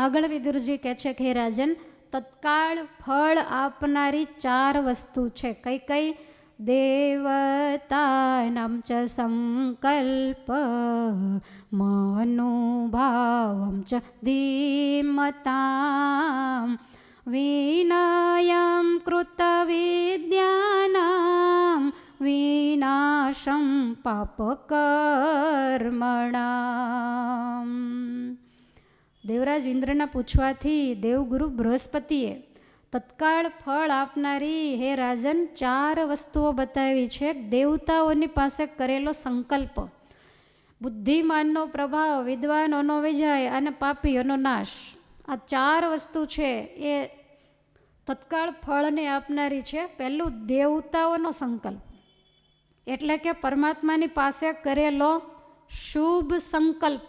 આગળ વિદુરજી કહે છે કે હે રાજન, તત્કાળ ફળ આપનારી 4 વસ્તુ છે. કઈ કઈ? દેવતાનામ ચ સંકલ્પ મનોભાવમ ચ ધીમતામ વિનયમ કૃત વિદ્યાનામ વિનાશમ પાપકર્મણામ. દેવરાજ ઇન્દ્રના પૂછવાથી દેવગુરુ બૃહસ્પતિએ તત્કાળ ફળ આપનારી હે રાજન 4 વસ્તુઓ બતાવી છે. દેવતાઓની પાસે કરેલો સંકલ્પ, બુદ્ધિમાનનો પ્રભાવ, વિદ્વાનોનો વિજય અને પાપીઓનો નાશ. આ 4 વસ્તુ છે એ તત્કાળ ફળને આપનારી છે. પહેલું, દેવતાઓનો સંકલ્પ, એટલે કે પરમાત્માની પાસે કરેલો શુભ સંકલ્પ,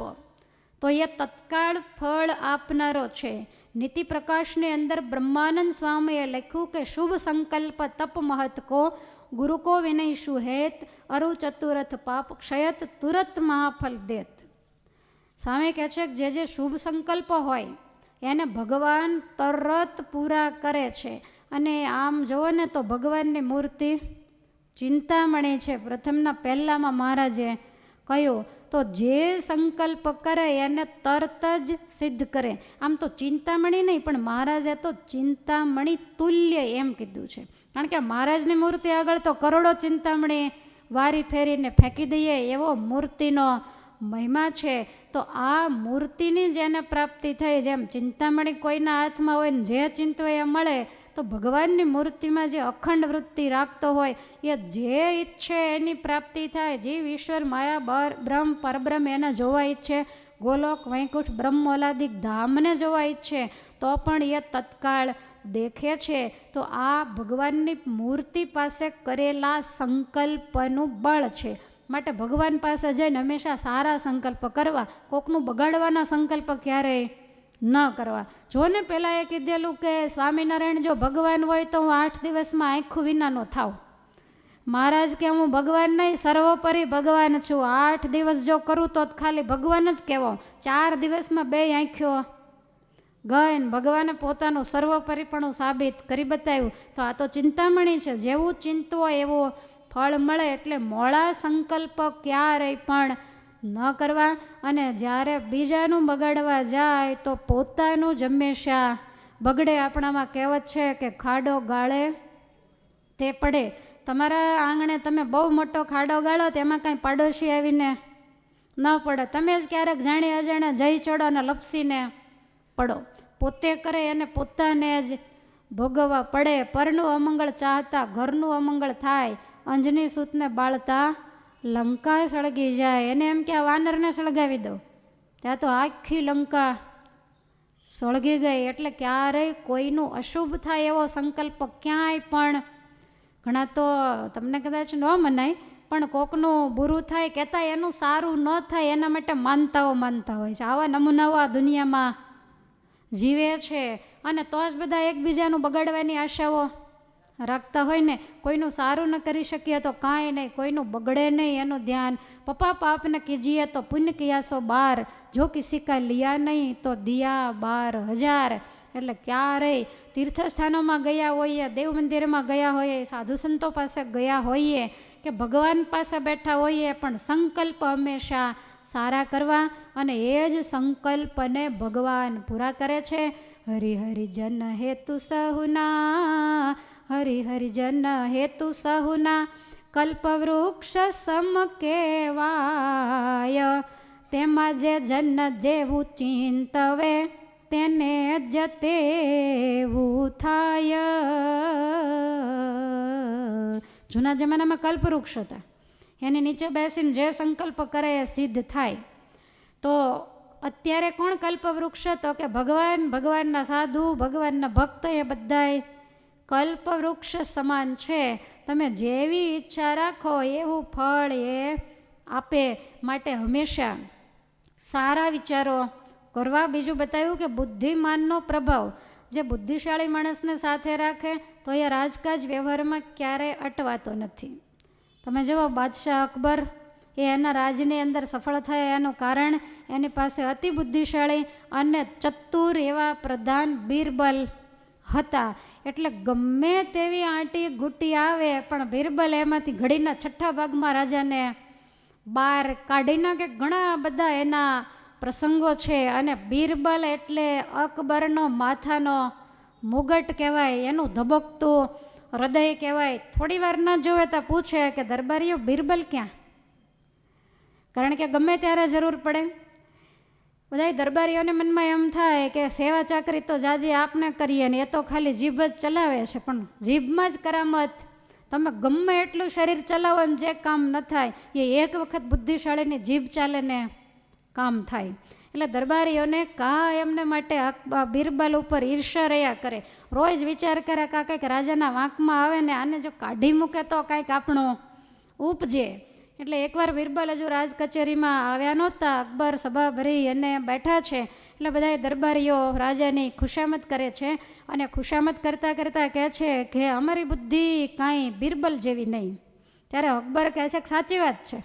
તો એ તત્કાળ ફળ આપનારો છે. નીતિ પ્રકાશની અંદર બ્રહ્માનંદ સ્વામીએ લખ્યું કે શુભ સંકલ્પ તપ મહત કો ગુરુ કો વિનય સુહેત અરુ ચતુરથ પાપ ક્ષયત તુરત મહાફલ દેત. સ્વામી કહે છે કે જે શુભ સંકલ્પ હોય એને ભગવાન તરત પૂરા કરે છે. અને આમ જુઓ ને તો ભગવાનની મૂર્તિ ચિંતામણી છે. પ્રથમના પહેલામાં મહારાજે કહ્યું તો જે સંકલ્પ કરે એને તરત જ સિદ્ધ કરે. આમ તો ચિંતામણી નહીં, પણ મહારાજે તો ચિંતામણી તુલ્ય એમ કીધું છે. કારણ કે મહારાજની મૂર્તિ આગળ તો કરોડો ચિંતામણી વારી ફેરીને ફેંકી દઈએ એવો મૂર્તિનો મહિમા છે. તો આ મૂર્તિની જેને પ્રાપ્તિ થઈ, જેમ ચિંતામણી કોઈના હાથમાં હોય ને જે ચિંતવે એ મળે, તો ભગવાનની મૂર્તિમાં જે અખંડ વૃત્તિ રાખતો હોય એ જે ઈચ્છે એની પ્રાપ્તિ થાય. જીવ ઈશ્વર માયા બ્રહ્મ પરબ્રહ્મ એને જોવા ઈચ્છે, ગોલોક વૈકુંઠ બ્રહ્મોલાદિક ધામને જોવા ઈચ્છે તો પણ એ તત્કાળ દેખે છે. તો આ ભગવાનની મૂર્તિ પાસે કરેલા સંકલ્પનું બળ છે. માટે ભગવાન પાસે જઈને હંમેશા સારા સંકલ્પ કરવા, કોકનું બગાડવાના સંકલ્પ ક્યારેય ન કરવા. જો ને પહેલાં એ કીધેલું કે સ્વામિનારાયણ જો ભગવાન હોય તો હું 8 દિવસમાં આંખું વિના નો થાવ. મહારાજ કે હું ભગવાન નહીં, સર્વોપરી ભગવાન છું. 8 દિવસ જો કરું તો ખાલી ભગવાન જ કહેવો, 4 દિવસમાં 2 આંખ્યો ગઈ. ભગવાને પોતાનું સર્વોપરીપણું સાબિત કરી બતાવ્યું. તો આ તો ચિંતામણી છે. જેવું ચિંતવો એવું ફળ મળે. એટલે મોળા સંકલ્પ ક્યારેય પણ ન કરવા. અને જ્યારે બીજાનું બગાડવા જાય તો પોતાનું જ હંમેશા બગડે. આપણામાં કહેવત છે કે ખાડો ગાળે તે પડે. તમારા આંગણે તમે બહુ મોટો ખાડો ગાળો, તેમાં કાંઈ પાડોશી આવીને ન પડે. તમે જ ક્યારેક જાણી અજાણે જઈ ચડો અને લપસીને પડો. પોતે કરે અને પોતાને જ ભોગવવા પડે. પરનું અમંગળ ચાહતા ઘરનું અમંગળ થાય. અંજની સૂતને બાળતા લંકા સળગી જાય. એને એમ કે આ વાનરને સળગાવી દો, ત્યાં તો આખી લંકા સળગી ગઈ. એટલે ક્યારેય કોઈનું અશુભ થાય એવો સંકલ્પ ક્યાંય પણ, ઘણા તો તમને કદાચ ન મનાય પણ કોકનું બુરું થાય કહેતા એનું સારું ન થાય એના માટે માનતા હોય છે. આવા નમૂનાઓ આ દુનિયામાં જીવે છે. અને તો જ બધા એકબીજાનું બગાડવાની આશાઓ રાખતા હોય ને. કોઈનું સારું ન કરી શકીએ તો કાંઈ નહીં, કોઈનું બગડે નહીં એનું ધ્યાન. પપ્પા પાપને કીજીએ તો પુણ્ય કિયાસો 12, જો કિસી કા લિયા નહીં તો દિયા 12,000. એટલે ક્યારેય તીર્થસ્થાનોમાં ગયા હોઈએ, દેવ મંદિરમાં ગયા હોઈએ, સાધુ સંતો પાસે ગયા હોઈએ કે ભગવાન પાસે બેઠા હોઈએ, પણ સંકલ્પ હંમેશા સારા કરવા. અને એ જ સંકલ્પને ભગવાન પૂરા કરે છે. હરિહરિજન હેતુ સહુના, હરિહરિજન હેતુ સહુના, કલ્પવૃક્ષ સમ કેવાય. તેમાં જે જન જેવું ચિંતવે તેને જ તેવું થાય. જૂના જમાનામાં કલ્પવૃક્ષ હતા, એની નીચે બેસીને જે સંકલ્પ કરે એ સિદ્ધ થાય. તો અત્યારે કોણ કલ્પવૃક્ષ? તો કે ભગવાન, ભગવાનના સાધુ, ભગવાનના ભક્ત એ બધાય કલ્પવૃક્ષ સમાન છે. તમે જેવી ઈચ્છા રાખો એવું ફળ એ આપે. માટે હંમેશા સારા વિચારો કરવા. બીજું બતાવ્યું કે બુદ્ધિમાનનો પ્રભાવ જે બુદ્ધિશાળી માણસને સાથે રાખે તો એ રાજકાજ વ્યવહારમાં ક્યારેય અટવાતો નથી. તમે જુઓ બાદશાહ અકબર, એ એના રાજની અંદર સફળ થયા એનું કારણ એની પાસે અતિ બુદ્ધિશાળી અને ચતુર એવા પ્રધાન બીરબલ હતા. એટલે ગમે તેવી આંટી ગુટી આવે પણ બીરબલ એમાંથી ઘડીના છઠ્ઠા ભાગમાં રાજાને બહાર કાઢી નાખે. ઘણા બધા એના પ્રસંગો છે. અને બીરબલ એટલે અકબરનો માથાનો મુગટ કહેવાય, એનું ધબકતું હૃદય કહેવાય. થોડી વાર ન જોવે તો પૂછે કે દરબારીઓ બીરબલ ક્યાં? કારણ કે ગમે ત્યારે જરૂર પડે. બધા દરબારીઓને મનમાં એમ થાય કે સેવા ચાકરી તો જાજી આપને કરીએ ને એ તો ખાલી જીભ જ ચલાવે છે, પણ જીભમાં જ કરામત. તમે ગમે એટલું શરીર ચલાવો ને જે કામ ન થાય એ એક વખત બુદ્ધિશાળીની જીભ ચાલે ને કામ થાય. એટલે દરબારીઓને એમને માટે બીરબલ ઉપર ઈર્ષ્યા રહ્યા કરે. રોજ વિચાર કરે કે કંઈક રાજાના વાંકમાં આવે ને આને જો કાઢી મૂકે તો કંઈક આપણો ઉપજે. એટલે એકવાર બીરબલ હજુ રાજ કચેરીમાં આવ્યા નહોતા, અકબર સભા ભરી અને બેઠા છે. એટલે બધા દરબારીઓ રાજાની ખુશામત કરે છે અને ખુશામત કરતાં કરતાં કહે છે કે અમારી બુદ્ધિ કાંઈ બીરબલ જેવી નહીં. ત્યારે અકબર કહે છે કે સાચી વાત છે,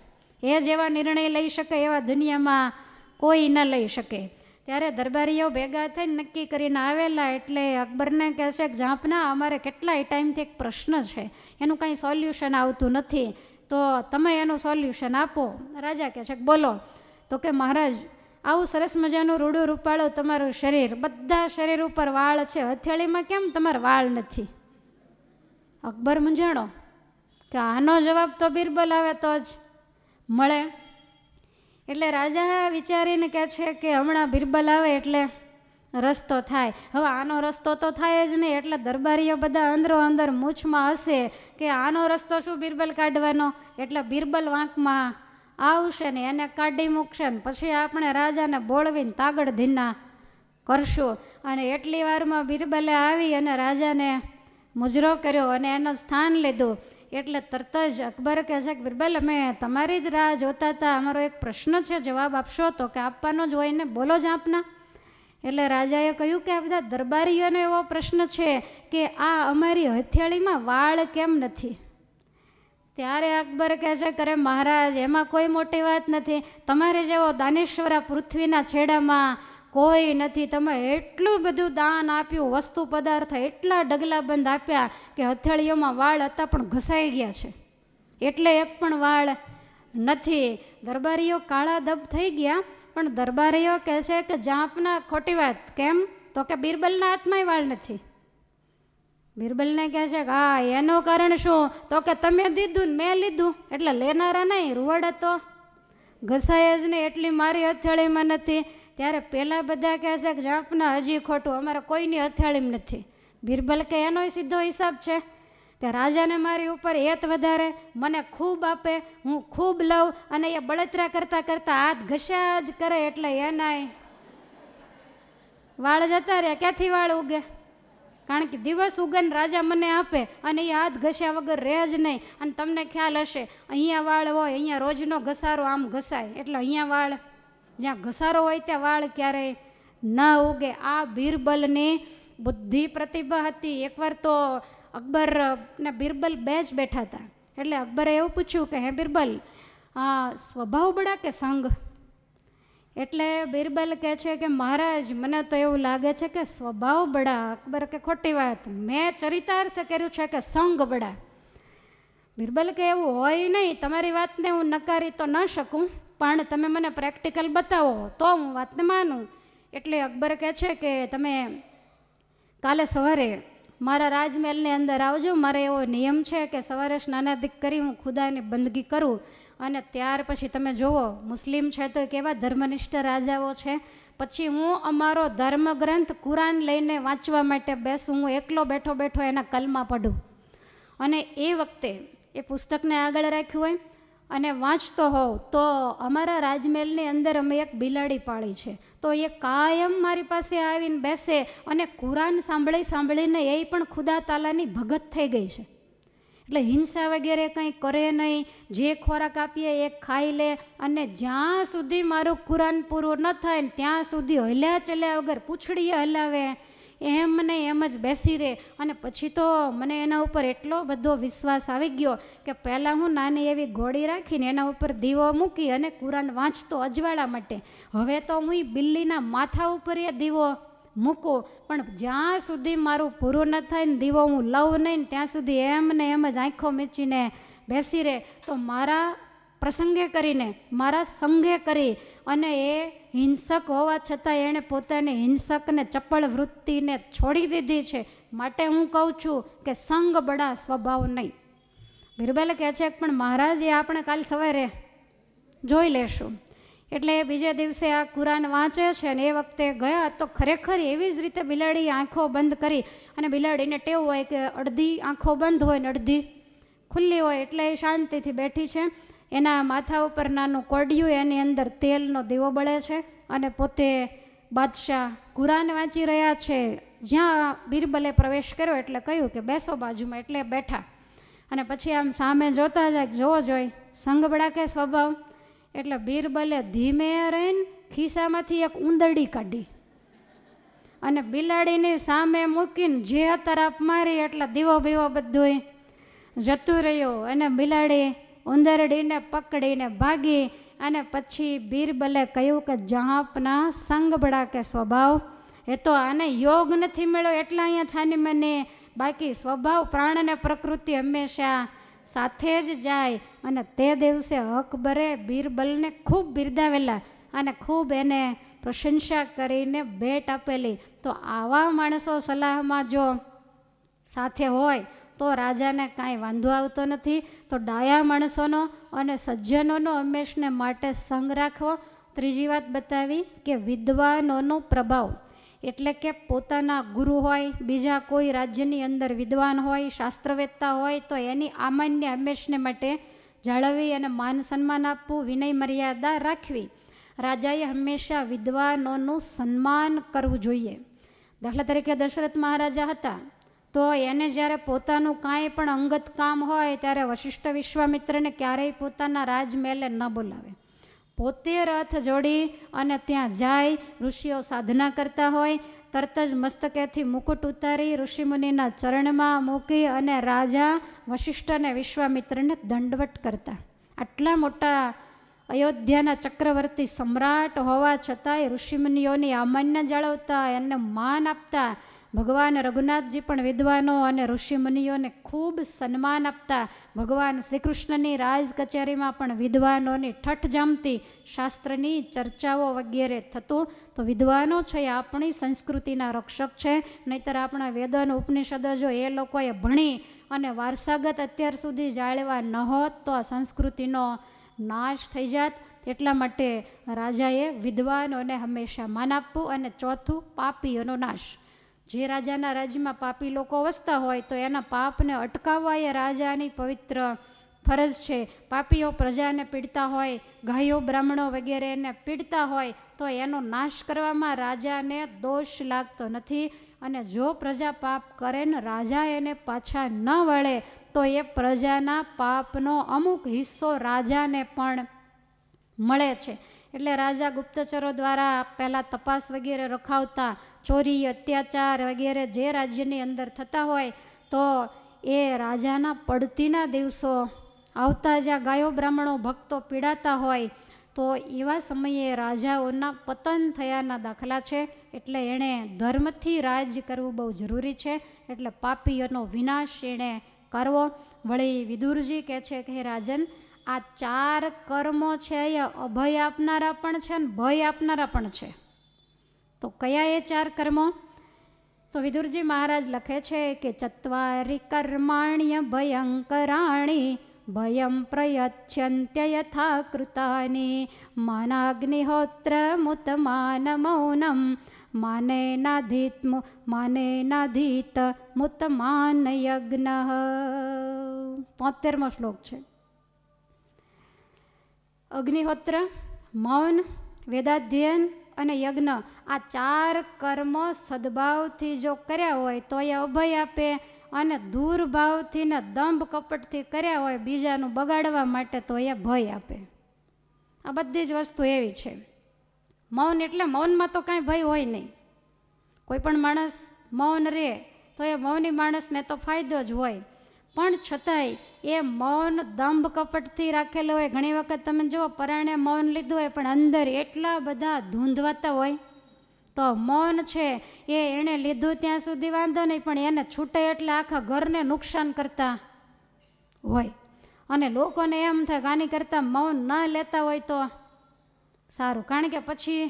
એ જેવા નિર્ણય લઈ શકે એવા દુનિયામાં કોઈ ન લઈ શકે. ત્યારે દરબારીઓ ભેગા થઈને નક્કી કરીને આવેલા. એટલે અકબરને કહે છે કે જાપના અમારે કેટલાય ટાઈમથી એક પ્રશ્ન છે, એનું કાંઈ સોલ્યુશન આવતું નથી, તો તમે એનું સોલ્યુશન આપો. રાજા કહે છે કે બોલો. તો કે મહારાજ આવું સરસ મજાનું રૂડું રૂપાળું તમારું શરીર, બધા શરીર ઉપર વાળ છે, હથેળીમાં કેમ તમારે વાળ નથી? અકબર મૂંઝાણો કે આનો જવાબ તો બીરબલ આવે તો જ મળે. એટલે રાજા વિચારીને કહે છે કે હમણાં બીરબલ આવે એટલે રસ્તો થાય. હવે આનો રસ્તો તો થાય જ નહીં. એટલે દરબારીઓ બધા અંદરો અંદર મૂછમાં હશે કે આનો રસ્તો શું બીરબલ કાઢવાનો. એટલે બીરબલ વાંકમાં આવશે ને એને કાઢી મૂકશે ને પછી આપણે રાજાને બોળવીને તાગડ ધીના કરશું. અને એટલી વારમાં બીરબલે આવી અને રાજાને મુજરો કર્યો અને એનું સ્થાન લીધું. એટલે તરત જ અકબર કહે છે કે બીરબલ અમે તમારી જ રાહ જોતા હતા, અમારો એક પ્રશ્ન છે, જવાબ આપશો? તો કે આપવાનો જ હોય ને, બોલો જ આપના. એટલે રાજાએ કહ્યું કે આ બધા દરબારીઓને એવો પ્રશ્ન છે કે આ અમારી હથેળીમાં વાળ કેમ નથી? ત્યારે અકબર કહે છે કે અરે મહારાજ એમાં કોઈ મોટી વાત નથી, તમારે જેવો દાનેશ્વરા પૃથ્વીના છેડામાં કોઈ નથી. તમે એટલું બધું દાન આપ્યું, વસ્તુ પદાર્થ એટલા ડગલા બંધ આપ્યા કે હથેળીઓમાં વાળ હતા પણ ઘસાઈ ગયા છે, એટલે એક પણ વાળ નથી. દરબારીઓ કાળા દબ થઈ ગયા. પણ દરબારીઓ કહે છે કે જાપના ખોટી વાત. કેમ? તો કે બીરબલના હાથમાંય વાળ નથી. બીરબલને કહે છે કે હા એનું કારણ શું? તો કે તમે દીધું ને મેં લીધું, એટલે લેનારા નહીં, રૂવાડા તો ઘસાય જ નહીં, એટલી મારી હથેળીમાં નથી. ત્યારે પેલા બધા કહે છે કે જાપના હજી ખોટું, અમારે કોઈની હથેળીમાં નથી. બીરબલ કે એનો સીધો હિસાબ છે કે રાજાને મારી ઉપર હેત વધારે, મને ખૂબ આપે, હું ખૂબ લઉં, અને એ બળતરા કરતાં કરતાં હાથ ઘસ્યા જ કરે, એટલે એનાય વાળ જતા રહ્યા. ક્યાંથી વાળ ઉગે? કારણ કે દિવસ ઉગન રાજા મને આપે અને એ હાથ ઘસ્યા વગર રહે જ નહીં. અને તમને ખ્યાલ હશે અહીંયા વાળ હોય, અહીંયા રોજનો ઘસારો આમ ઘસાય, એટલે અહીંયા વાળ, જ્યાં ઘસારો હોય ત્યાં વાળ ક્યારેય ના ઉગે. આ બીરબલની બુદ્ધિ પ્રતિભા હતી. એકવાર તો અકબર ને બીરબલ બે જ બેઠા હતા. એટલે અકબરે એવું પૂછ્યું કે હે બીરબલ, સ્વભાવ બળા કે સંગ? એટલે બીરબલ કહે છે કે મહારાજ મને તો એવું લાગે છે કે સ્વભાવ બળા. અકબર કે ખોટી વાત, મેં ચરિતાર્થ કર્યું છે કે સંગ બળા. બીરબલ કે એવું હોય નહીં, તમારી વાતને હું નકારી તો ન શકું, પણ તમે મને પ્રેક્ટિકલ બતાવો તો હું વાતને માનું. એટલે અકબર કહે છે કે તમે કાલે સવારે મારા રાજમહેલની અંદર આવજો. મારે એવો નિયમ છે કે સવારે સ્નાનાદિક કરી હું ખુદાની બંદગી કરું અને ત્યાર પછી તમે જુઓ મુસ્લિમ છે તો કેવા ધર્મનિષ્ઠ રાજાઓ છે. પછી હું અમારો ધર્મગ્રંથ કુરાન લઈને વાંચવા માટે બેસું. હું એકલો બેઠો બેઠો એના કલમા પઢું અને એ વખતે એ પુસ્તકને આગળ રાખ્યું હોય અને વાંચતો હોઉં તો અમારા રાજમહેલની અંદર અમે એક બિલાડી પાળી છે, તો એ કાયમ મારી પાસે આવીને બેસે અને કુરાન સાંભળી સાંભળીને એ પણ ખુદા તાલાની ભગત થઈ ગઈ છે. એટલે હિંસા વગેરે કંઈ કરે નહીં, જે ખોરાક આપીએ એ ખાઈ લે, અને જ્યાં સુધી મારું કુરાન પૂરું ન થાય ને ત્યાં સુધી હલ્યા ચલ્યા વગર પૂંછડીએ હલાવે, એમ ને એમ જ બેસી રહે. અને પછી તો મને એના ઉપર એટલો બધો વિશ્વાસ આવી ગયો કે પહેલાં હું નાની એવી ઘોડી રાખીને એના ઉપર દીવો મૂકી અને કુરાન વાંચતો અજવાળા માટે. હવે તો હું બિલ્લીના માથા ઉપર એ દીવો મૂકું, પણ જ્યાં સુધી મારું પૂરું ન થાય ને દીવો હું લઉં નહીં ત્યાં સુધી એમ ને એમ જ આંખો મીચીને બેસી રહે. તો મારા પ્રસંગે કરીને, મારા સંગે કરી અને એ હિંસક હોવા છતાં એણે પોતાની હિંસકને ચપળ વૃત્તિને છોડી દીધી છે. માટે હું કહું છું કે સંગ બડા સ્વભાવ નહીં. બિરબલે કહે છે પણ મહારાજ એ આપણે કાલ સવારે જોઈ લેશું. એટલે બીજે દિવસે આ કુરાન વાંચે છે અને એ વખતે ગયા તો ખરેખર એવી જ રીતે બિલાડી આંખો બંધ કરી, અને બિલાડીને ટેવ હોય કે અડધી આંખો બંધ હોય ને અડધી ખુલ્લી હોય, એટલે એ શાંતિથી બેઠી છે. એના માથા ઉપર નાનું કોડિયું, એની અંદર તેલનો દીવો બળે છે અને પોતે બાદશાહ કુરાન વાંચી રહ્યા છે. જ્યાં બિરબલે પ્રવેશ કર્યો એટલે કહ્યું કે બેસો બાજુમાં, એટલે બેઠા. અને પછી આમ સામે જોતા જાય, જોવો જોઈ સંગબડા કે સ્વભાવ. એટલે બિરબલે ધીમે રહીને ખિસ્સામાંથી એક ઉંદરડી કાઢી અને બિલાડીની સામે મૂકીને જે તરફ મારી એટલે દીવો બીવો બધું જતું રહ્યું. અને બિલાડી ઉંદરડીને પકડીને ભાગી. અને પછી બિરબલે કહ્યું કે જહાંપના સંગબડા કે સ્વભાવ, એ તો આને યોગ નથી મળ્યો એટલે અહીંયા છાની મને, બાકી સ્વભાવ પ્રાણ અને પ્રકૃતિ હંમેશા સાથે જ જાય. અને તે દિવસે અકબરે બિરબલને ખૂબ બિરદાવેલા અને ખૂબ એને પ્રશંસા કરીને ભેટ આપેલી. તો આવા માણસો સલાહમાં જો સાથે હોય તો રાજાને કાંઈ વાંધો આવતો નથી. તો ડાયા માણસોનો અને સજ્જનોનો હંમેશને માટે સંગ રાખવો. ત્રીજી વાત બતાવી કે વિદ્વાનોનો પ્રભાવ, એટલે કે પોતાના ગુરુ હોય, બીજા કોઈ રાજ્યની અંદર વિદ્વાન હોય, શાસ્ત્રવેત્તા હોય, તો એની આમાન્ય હંમેશને માટે જાળવવી અને માન સન્માન આપવું, વિનય મર્યાદા રાખવી. રાજાએ હંમેશા વિદ્વાનોનું સન્માન કરવું જોઈએ. દાખલા તરીકે દશરથ મહારાજા હતા, તો એને જ્યારે પોતાનું કાંઈ પણ અંગત કામ હોય ત્યારે વશિષ્ઠ વિશ્વામિત્રને ક્યારેય પોતાના રાજમહેલે ન બોલાવે. પોતે રથ જોડી અને ત્યાં જાય. ઋષિઓ સાધના કરતા હોય, તરત જ મસ્તકેથી મુકુટ ઉતારી ઋષિમુનિના ચરણમાં મૂકી અને રાજા વશિષ્ઠ અને વિશ્વામિત્રને દંડવટ કરતા. આટલા મોટા અયોધ્યાના ચક્રવર્તી સમ્રાટ હોવા છતાંય ઋષિમુનિઓની આમાન્ય જાળવતા, એને માન આપતા. ભગવાન રઘુનાથજી પણ વિદ્વાનો અને ઋષિમુનિઓને ખૂબ સન્માન આપતા. ભગવાન શ્રી કૃષ્ણની રાજ કચેરીમાં પણ વિદ્વાનોની ઠઠ જામતી, શાસ્ત્રની ચર્ચાઓ વગેરે થતું. તો વિદ્વાનો છે એ આપણી સંસ્કૃતિના રક્ષક છે. નહીંતર આપણા વેદોનો ઉપનિષદો જો એ લોકોએ ભણી અને વારસાગત અત્યાર સુધી જાળવા ન હોત તો આ સંસ્કૃતિનો નાશ થઈ જાત. એટલા માટે રાજાએ વિદ્વાનોને હંમેશા માન આપવું. અને ચોથું, પાપીઓનો નાશ. જે રાજાના રાજ્યમાં પાપી લોકો વસતા હોય તો એના પાપને અટકાવવા એ રાજાની પવિત્ર ફરજ છે. પાપીઓ પ્રજાને પીડતા હોય, ગાયો બ્રાહ્મણો વગેરે એને પીડતા હોય તો એનો નાશ કરવામાં રાજાને દોષ લાગતો નથી. અને જો પ્રજા પાપ કરે ને રાજા એને પાછા ન વળે તો એ પ્રજાના પાપનો અમુક હિસ્સો રાજાને પણ મળે છે. એટલે રાજા ગુપ્તચરો દ્વારા પહેલાં તપાસ વગેરે રખાવતા. ચોરી, અત્યાચાર વગેરે જે રાજ્યની અંદર થતા હોય તો એ રાજાના પડતીના દિવસો આવતા, જ્યાં ગાયો બ્રાહ્મણો ભક્તો પીડાતા હોય, તો એવા સમયે રાજાઓના પતન થયાના દાખલા છે. એટલે એણે ધર્મથી રાજ કરવું બહુ જરૂરી છે. એટલે પાપીઓનો વિનાશ એણે કરવો. વળી વિદુરજી કહે છે કે હે રાજન, આ 4 કર્મો છે એ અભય આપનારા પણ છે ને ભય આપનારા પણ છે. તો કયા એ 4 કર્મો? તો વિદુરજી મહારાજ લખે છે કે ચત્વારી કર્માણ્ય ભયંકરાણી ભયમ પ્રયચ્છન્ત્ય યથા કૃતાની માનાગ્નિહોત્ર મુત માન મૌનમ માનેનાધીત મુત માન યજ્ઞ. 73મો શ્લોક છે. અગ્નિહોત્ર, મૌન, વેદાધ્યયન અને યજ્ઞ, આ 4 કર્મો સદભાવથી જો કર્યા હોય તો એ અભય આપે. અને દુર્ભાવથી ને દંભ કપટથી કર્યા હોય બીજાનું બગાડવા માટે તો એ ભય આપે. આ બધી જ વસ્તુ એવી છે. મૌન એટલે મૌનમાં તો કાંઈ ભય હોય નહીં. કોઈ પણ માણસ મૌન રહે તો એ મૌની માણસને તો ફાયદો જ હોય, પણ છતાંય એ મૌન દંભ કપટથી રાખેલો હોય. ઘણી વખત તમે જુઓ પરાણે મૌન લીધું હોય પણ અંદર એટલા બધા ધૂંધવાતા હોય, તો મૌન છે એ એણે લીધું ત્યાં સુધી વાંધો નહીં, પણ એને છૂટે એટલે આખા ઘરને નુકસાન કરતા હોય. અને લોકોને એમ થાય કે આની કરતાં મૌન ન લેતા હોય તો સારું, કારણ કે પછી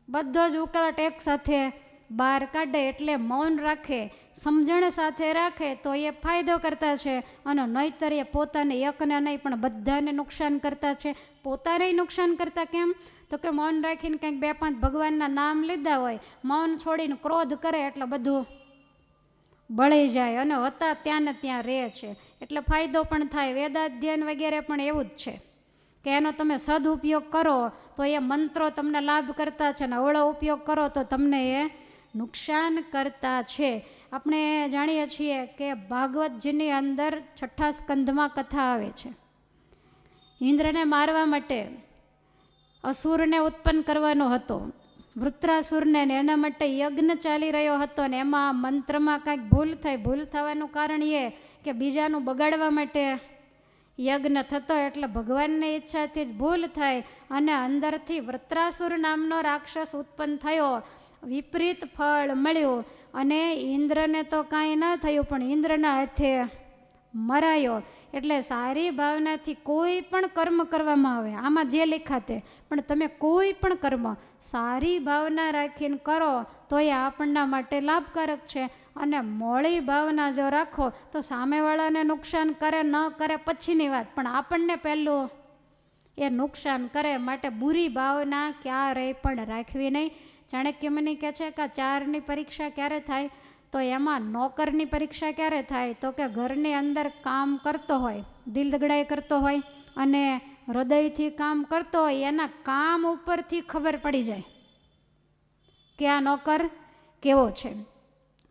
બધો જ ઉકળાટ એક સાથે બહાર કાઢે. એટલે મૌન રાખે, સમજણ સાથે રાખે તો એ ફાયદો કરતા છે, અને નહીંતર એ પોતાને એકને નહીં પણ બધાને નુકસાન કરતા છે. પોતાને નુકસાન કરતા કેમ? તો કે મૌન રાખીને કંઈક 2-5 ભગવાનના નામ લીધા હોય, મૌન છોડીને ક્રોધ કરે એટલે બધું બળી જાય અને હતા ત્યાં ને ત્યાં રહે છે. એટલે ફાયદો પણ થાય. વેદાધ્યયન વગેરે પણ એવું જ છે કે એનો તમે સદઉપયોગ કરો તો એ મંત્રો તમને લાભ કરતા છે, ને અવળો ઉપયોગ કરો તો તમને એ નુકસાન કરતા છે. આપણે જાણીએ છીએ કે ભાગવતજીની અંદર 6ઠ્ઠા સ્કંધમાં કથા આવે છે. ઇન્દ્રને મારવા માટે અસુરને ઉત્પન્ન કરવાનો હતો, વૃત્રાસુરને, ને એના માટે યજ્ઞ ચાલી રહ્યો હતો, ને એમાં મંત્રમાં કાંઈક ભૂલ થઈ. ભૂલ થવાનું કારણ એ કે બીજાનું બગાડવા માટે યજ્ઞ થતો, એટલે ભગવાનની ઈચ્છાથી જ ભૂલ થાય અને અંદરથી વૃત્રાસુર નામનો રાક્ષસ ઉત્પન્ન થયો. વિપરીત ફળ મળ્યું અને ઇન્દ્રને તો કાંઈ ન થયું, પણ ઇન્દ્રના હાથે મરાયો. એટલે સારી ભાવનાથી કોઈ પણ કર્મ કરવામાં આવે, આમાં જે લેખાતે, પણ તમે કોઈ પણ કર્મ સારી ભાવના રાખીને કરો તો એ આપણના માટે લાભકારક છે. અને મોળી ભાવના જો રાખો તો સામેવાળાને નુકસાન કરે ન કરે પછીની વાત, પણ આપણને પહેલું એ નુકસાન કરે. માટે બુરી ભાવના ક્યારેય પણ રાખવી નહીં. ચાણક્ય મુનિ કહે છે કે 4ની પરીક્ષા ક્યારે થાય? તો એમાં નોકરની પરીક્ષા ક્યારે થાય? તો કે ઘરની અંદર કામ કરતો હોય, દિલ દગડાઈ કરતો હોય અને હૃદયથી કામ કરતો હોય, એના કામ ઉપરથી ખબર પડી જાય કે આ નોકર કેવો છે.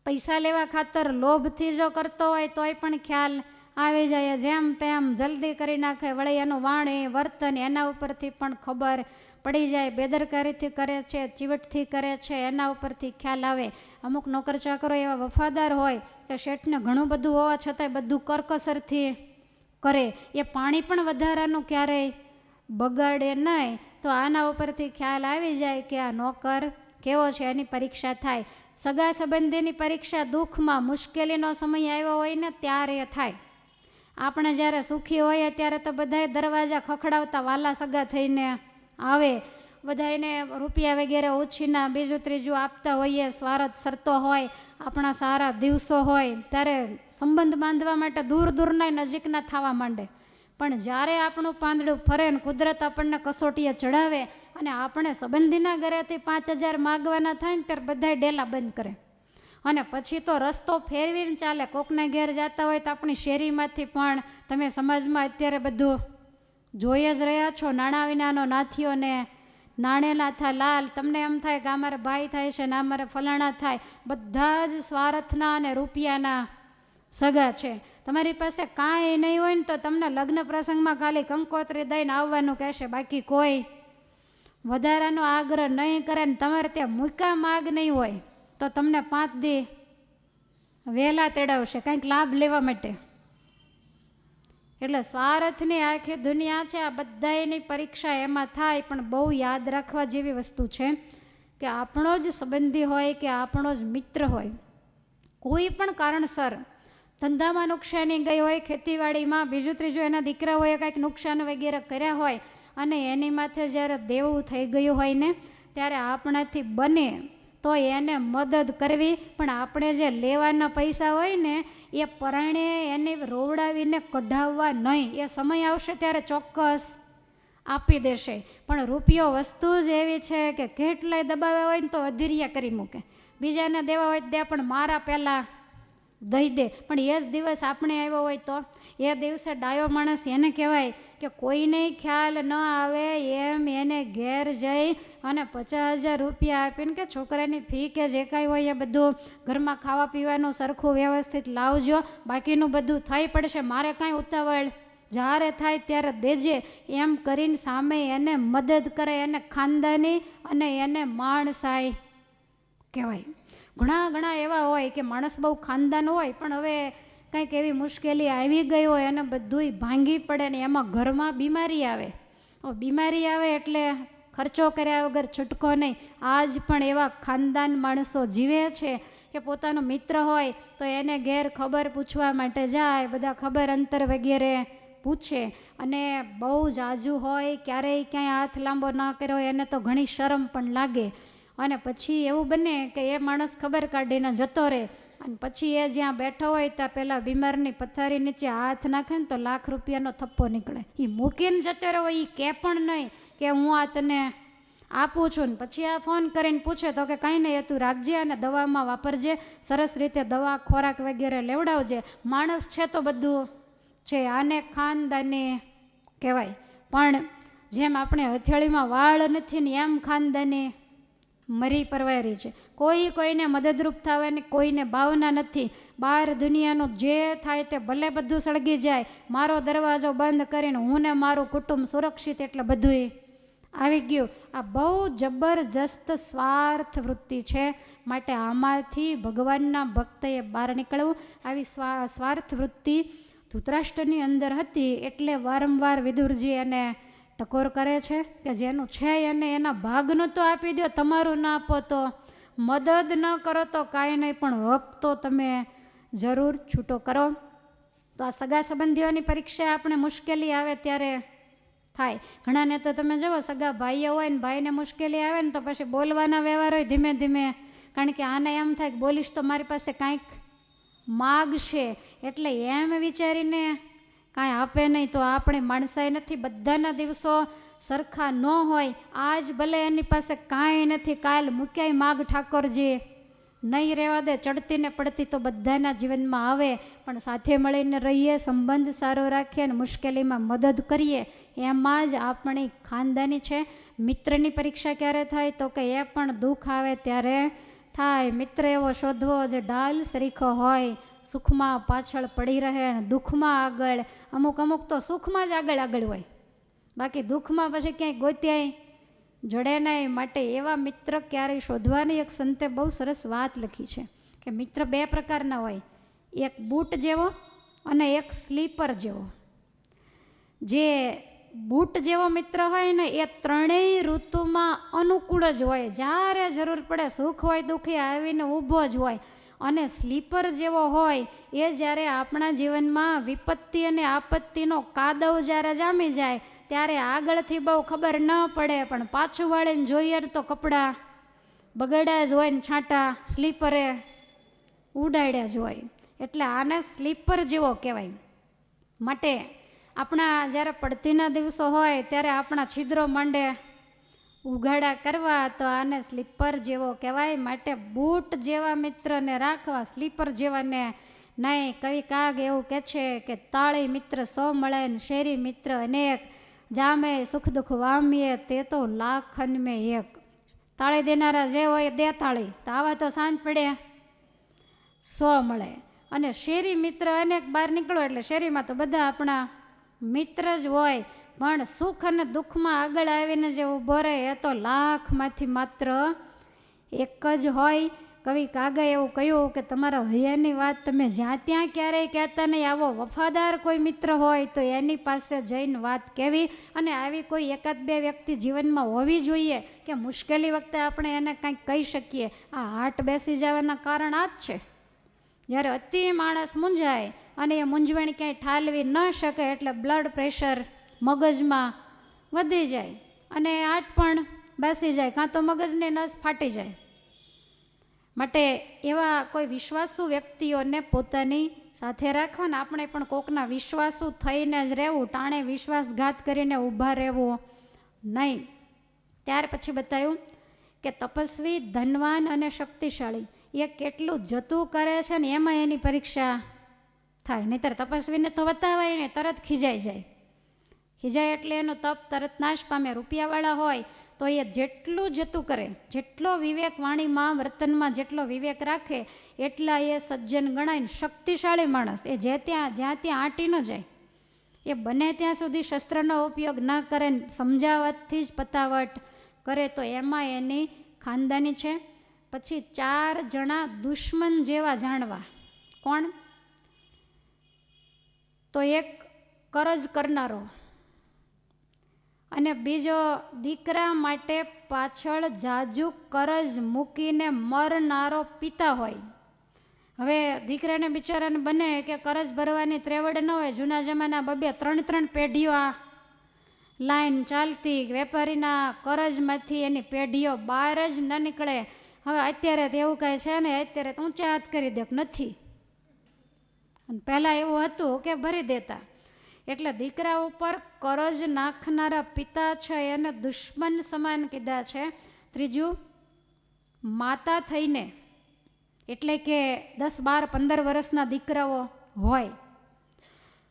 પૈસા લેવા ખાતર લોભથી જો કરતો હોય તોય પણ ખ્યાલ આવી જાય, જેમ તેમ જલ્દી કરી નાખે. વળી એનું વાણી વર્તન એના ઉપરથી પણ ખબર પડી જાય. બેદરકારીથી કરે છે, ચીવટથી કરે છે, એના ઉપરથી ખ્યાલ આવે. અમુક નોકર ચાકરો એવા વફાદાર હોય કે શેઠને ઘણું બધું હોવા છતાંય બધું કરકસરથી કરે, એ પાણી પણ વધારાનું ક્યારેય બગાડે નહીં. તો આના ઉપરથી ખ્યાલ આવી જાય કે આ નોકર કેવો છે. એની પરીક્ષા થાય. સગા સંબંધીની પરીક્ષા દુઃખમાં મુશ્કેલીનો સમય આવ્યો હોય ને ત્યારે થાય. આપણે જ્યારે સુખી હોઈએ ત્યારે તો બધાય દરવાજા ખખડાવતા વાલા સગા થઈને આવે, બધાને રૂપિયા વગેરે ઓછીના બીજું ત્રીજું આપતા હોઈએ, સ્વાર્થ સરતો હોય, આપણા સારા દિવસો હોય ત્યારે સંબંધ બાંધવા માટે દૂર દૂરના નજીકના થવા માંડે. પણ જ્યારે આપણું પાંદડું ફરે ને કુદરત આપણને કસોટીએ ચડાવે અને આપણે સંબંધીના ઘરેથી 5000 માગવાના થાય ને ત્યારે બધાય ડેલા બંધ કરે અને પછી તો રસ્તો ફેરવીને ચાલે. કોકના ઘેર જતા હોય તો આપણી શેરીમાંથી પણ તમે સમાજમાં અત્યારે બધું જોઈ જ રહ્યા છો, નાણાં વિનાનો નાથીઓ ને નાણેલા થા લાલ. તમને એમ થાય કે અમારે ભાઈ થાય છે ને અમારે ફલાણા થાય, બધા જ સ્વાર્થના અને રૂપિયાના સગા છે. તમારી પાસે કાંઈ નહીં હોય ને તો તમને લગ્ન પ્રસંગમાં ખાલી કંકોત્રી દઈને આવવાનું કહેશે, બાકી કોઈ વધારાનો આગ્રહ નહીં કરે. ને તમારે ત્યાં મૂકા માગ નહીં હોય તો તમને 5 દી વહેલા તેડાવશે કંઈક લાભ લેવા માટે. એટલે સ્વાર્થની આખી દુનિયા છે. આ બધાની પરીક્ષા એમાં થાય. પણ બહુ યાદ રાખવા જેવી વસ્તુ છે કે આપણો જ સંબંધી હોય કે આપણો જ મિત્ર હોય, કોઈ પણ કારણસર ધંધામાં નુકસાની ગઈ હોય, ખેતીવાડીમાં બીજું ત્રીજું એના દીકરાઓએ કાંઈક નુકસાન વગેરે કર્યા હોય અને એની માથે જ્યારે દેવું થઈ ગયું હોય ને ત્યારે આપણાથી બને તો એને મદદ કરવી. પણ આપણે જે લેવાના પૈસા હોય ને એ પરાણે એને રોવડાવીને કઢાવવા નહીં. એ સમય આવશે ત્યારે ચોક્કસ આપી દેશે. પણ રૂપિયો વસ્તુ જ એવી છે કે કેટલાય દબાવ્યા હોય ને તો અધીરિયા કરી મૂકે. બીજાને દેવા હોય દે પણ મારા પહેલાં દઈ દે. પણ એ જ દિવસ આપણે આવ્યો હોય તો એ દિવસે ડાયો માણસ એને કહેવાય કે કોઈને ખ્યાલ ન આવે એમ એને ઘેર જઈ અને 50,000 રૂપિયા આપીને કે છોકરાની ફી કે જે કાંઈ હોય એ બધું ઘરમાં ખાવા પીવાનું સરખું વ્યવસ્થિત લાવજો, બાકીનું બધું થઈ પડશે, મારે કાંઈ ઉતાવળ, જ્યારે થાય ત્યારે દેજે, એમ કરીને સામે એને મદદ કરે. એને ખાનદાની અને એને માણસાઈ કહેવાય. ઘણા એવા હોય કે માણસ બહુ ખાનદાન હોય પણ હવે કંઈક એવી મુશ્કેલી આવી ગઈ હોય અને બધુંય ભાંગી પડે ને એમાં ઘરમાં બીમારી આવે. બીમારી આવે એટલે ખર્ચો કર્યા વગર છૂટકો નહીં. આજ પણ એવા ખાનદાન માણસો જીવે છે કે પોતાનો મિત્ર હોય તો એને ઘેર ખબર પૂછવા માટે જાય, બધા ખબર અંતર વગેરે પૂછે, અને બહુ જાજુ હોય ક્યારેય ક્યાંય હાથ લાંબો ના કર્યો હોય એને તો ઘણી શરમ પણ લાગે, અને પછી એવું બને કે એ માણસ ખબર કાઢીને જતો રહે, અને પછી એ જ્યાં બેઠો હોય ત્યાં પેલા બીમારની પથારી નીચે હાથ નાખે ને તો લાખ રૂપિયાનો થપ્પો નીકળે. એ મૂકીને જતો રહ્યો એ કે પણ નહીં કે હું આ તને આપું છું, ને પછી આ ફોન કરીને પૂછે તો કે કંઈ નહીં, તું રાખજે અને દવામાં વાપરજે, સરસ રીતે દવા ખોરાક વગેરે લેવડાવજે. માણસ છે તો બધું છે, આને ખાનદાની કહેવાય. પણ જેમ આપણે હથેળીમાં વાળ નથી ને એમ ખાનદાની મરી પરવારી છે. કોઈને મદદરૂપ થવાની કોઈને ભાવના નથી. બહાર દુનિયાનું જે થાય તે ભલે બધું સળગી જાય, મારો દરવાજો બંધ કરીને હું ને મારું કુટુંબ સુરક્ષિત, એટલે બધું આવી ગયું. આ બહુ જબરજસ્ત સ્વાર્થ વૃત્તિ છે. માટે આમાંથી ભગવાનના ભક્તએ બહાર નીકળવું. આવી સ્વાર્થ વૃત્તિ ધૃતરાષ્ટ્રની અંદર હતી, એટલે વારંવાર વિદુરજી એને ટકોર કરે છે કે જેનું છે એને એના ભાગનું તો આપી દો, તમારું ના આપો તો, મદદ ન કરો તો કાંઈ નહીં, પણ હક તો તમે જરૂર છૂટો કરો. તો આ સગા સંબંધીઓની પરીક્ષા આપણે મુશ્કેલી આવે ત્યારે થાય. ઘણાને તો તમે જુઓ સગા ભાઈઓ હોય ને ભાઈને મુશ્કેલી આવે ને તો પછી બોલવાના વ્યવહાર હોય ધીમે ધીમે, કારણ કે આને એમ થાય કે બોલીશ તો મારી પાસે કાંઈક માગશે, એટલે એમ વિચારીને કાંઈ આપે નહીં. તો આપણે માણસાઈ નથી, બધાના દિવસો સરખા ન હોય. આજ ભલે એની પાસે કાંઈ નથી, કાલ મૂક્યાય માગ ઠાકોરજી નહીં રહેવા દે. ચડતી ને પડતી તો બધાના જીવનમાં આવે, પણ સાથે મળીને રહીએ, સંબંધ સારો રાખીએ અને મુશ્કેલીમાં મદદ કરીએ, એમાં જ આપણી ખાનદાની છે. મિત્રની પરીક્ષા ક્યારે થાય તો કે એ પણ દુઃખ આવે ત્યારે થાય. મિત્ર એવો શોધવો જે ડાલ સરીખો હોય, સુખમાં પાછળ પડી રહે અને દુઃખમાં આગળ. અમુક તો સુખમાં જ આગળ હોય, બાકી દુઃખમાં પછી ક્યાંય ગોત્યાય જડે નહીં. માટે એવા મિત્ર ક્યારેય શોધવાની એક સંતે બહુ સરસ વાત લખી છે કે મિત્ર બે પ્રકારના હોય, એક બૂટ જેવો અને એક સ્લીપર જેવો. જે બૂટ જેવો મિત્ર હોય ને એ ત્રણેય ઋતુમાં અનુકૂળ જ હોય, જ્યારે જરૂર પડે સુખ હોય દુઃખી આવીને ઊભો જ હોય. અને સ્લીપર જેવો હોય એ જ્યારે આપણા જીવનમાં વિપત્તિ અને આપત્તિનો કાદવ જ્યારે જામી જાય ત્યારે આગળથી બહુ ખબર ન પડે, પણ પાછું વાળીને જોઈએ તો કપડાં બગડ્યા જ હોય ને છાંટા સ્લીપરે ઉડાડ્યા જ હોય. એટલે આને સ્લીપર જેવો કહેવાય. માટે આપણા જ્યારે પડતીના દિવસો હોય ત્યારે આપણા છિદ્રો માંડે ઉઘાડા કરવા, તો આને સ્લીપર જેવો કહેવાય. માટે બૂટ જેવા મિત્રને રાખવા, સ્લીપર જેવાને નહીં. કવિ કાગ એવું કહે છે કે તાળી મિત્ર 100 મળે ને શેરી મિત્ર અનેક, જામે સુખ દુઃખ વામીએ તે તો લાખન મેં એક. તાળી દેનારા જે હોય દે તાળી, તો આવા તો સાંજ પડે 100 મળે. અને શેરી મિત્ર અનેક, બહાર નીકળો એટલે શેરીમાં તો બધા આપણા મિત્ર જ હોય, પણ સુખ અને દુઃખમાં આગળ આવીને જે ઊભો રહે એ તો લાખમાંથી માત્ર એક જ હોય. કવિ કાગે એવું કહ્યું કે તમારા હૈયાની વાત તમે જ્યાં ત્યાં ક્યારેય કહેતા નહીં. આવો વફાદાર કોઈ મિત્ર હોય તો એની પાસે જઈને વાત કહેવી, અને આવી કોઈ એકાદ બે વ્યક્તિ જીવનમાં હોવી જોઈએ કે મુશ્કેલી વખતે આપણે એને કંઈક કહી શકીએ. આ હાટ બેસી જવાના કારણ આ જ છે. જ્યારે અતિ માણસ મૂંઝાય અને એ મૂંઝવણ ક્યાંય ઠાલવી ન શકે એટલે બ્લડ પ્રેશર મગજમાં વધી જાય અને આટ પણ બેસી જાય, કાં તો મગજની નસ ફાટી જાય. માટે એવા કોઈ વિશ્વાસુ વ્યક્તિઓને પોતાની સાથે રાખવાના. આપણે પણ કોકના વિશ્વાસુ થઈને જ રહેવું, ટાણે વિશ્વાસઘાત કરીને ઊભા રહેવું નહીં. ત્યાર પછી બતાવ્યું કે તપસ્વી, ધનવાન અને શક્તિશાળી એ કેટલું જતું કરે છે ને એમાં એની પરીક્ષા થાય. નહીંતર તપસ્વીને તો વતાવાય ને તરત ખીજાય એટલે એનો તપ તરત નાશ પામે. રૂપિયાવાળા હોય તો એ જેટલું જતું કરે, જેટલો વિવેક વાણીમાં વર્તનમાં જેટલો વિવેક રાખે એટલા એ સજ્જન ગણાય. શક્તિશાળી માણસ એ જ્યાં ત્યાં આંટી ન જાય, એ બને ત્યાં સુધી શસ્ત્રનો ઉપયોગ ન કરે, સમજાવટથી જ પતાવટ કરે, તો એમાં એની ખાનદાની છે. પછી 4 જણા દુશ્મન જેવા જાણવા. કોણ? તો એક કરજ કરનારો, અને બીજો દીકરા માટે પાછળ જાજુ કરજ મૂકીને મરનારો પિતા હોય. હવે દીકરાને બિચારાને બને કે કરજ ભરવાની ત્રેવડ ન હોય. જૂના જમાના 2-3 પેઢીઓ આ લાઈન ચાલતી, વેપારીના કરજમાંથી એની પેઢીઓ બહાર જ ન નીકળે. હવે અત્યારે તો એવું કાંઈ છે ને, અત્યારે તો ઊંચા હાથ કરી દે નથી. અને પહેલાં એવું હતું કે ભરી દેતા. એટલે દીકરા ઉપર કરજ નાખનારા પિતા છે એને દુશ્મન સમાન કીધા છે. ત્રીજું, માતા થઈને, એટલે કે 10-12-15 વર્ષના દીકરાઓ હોય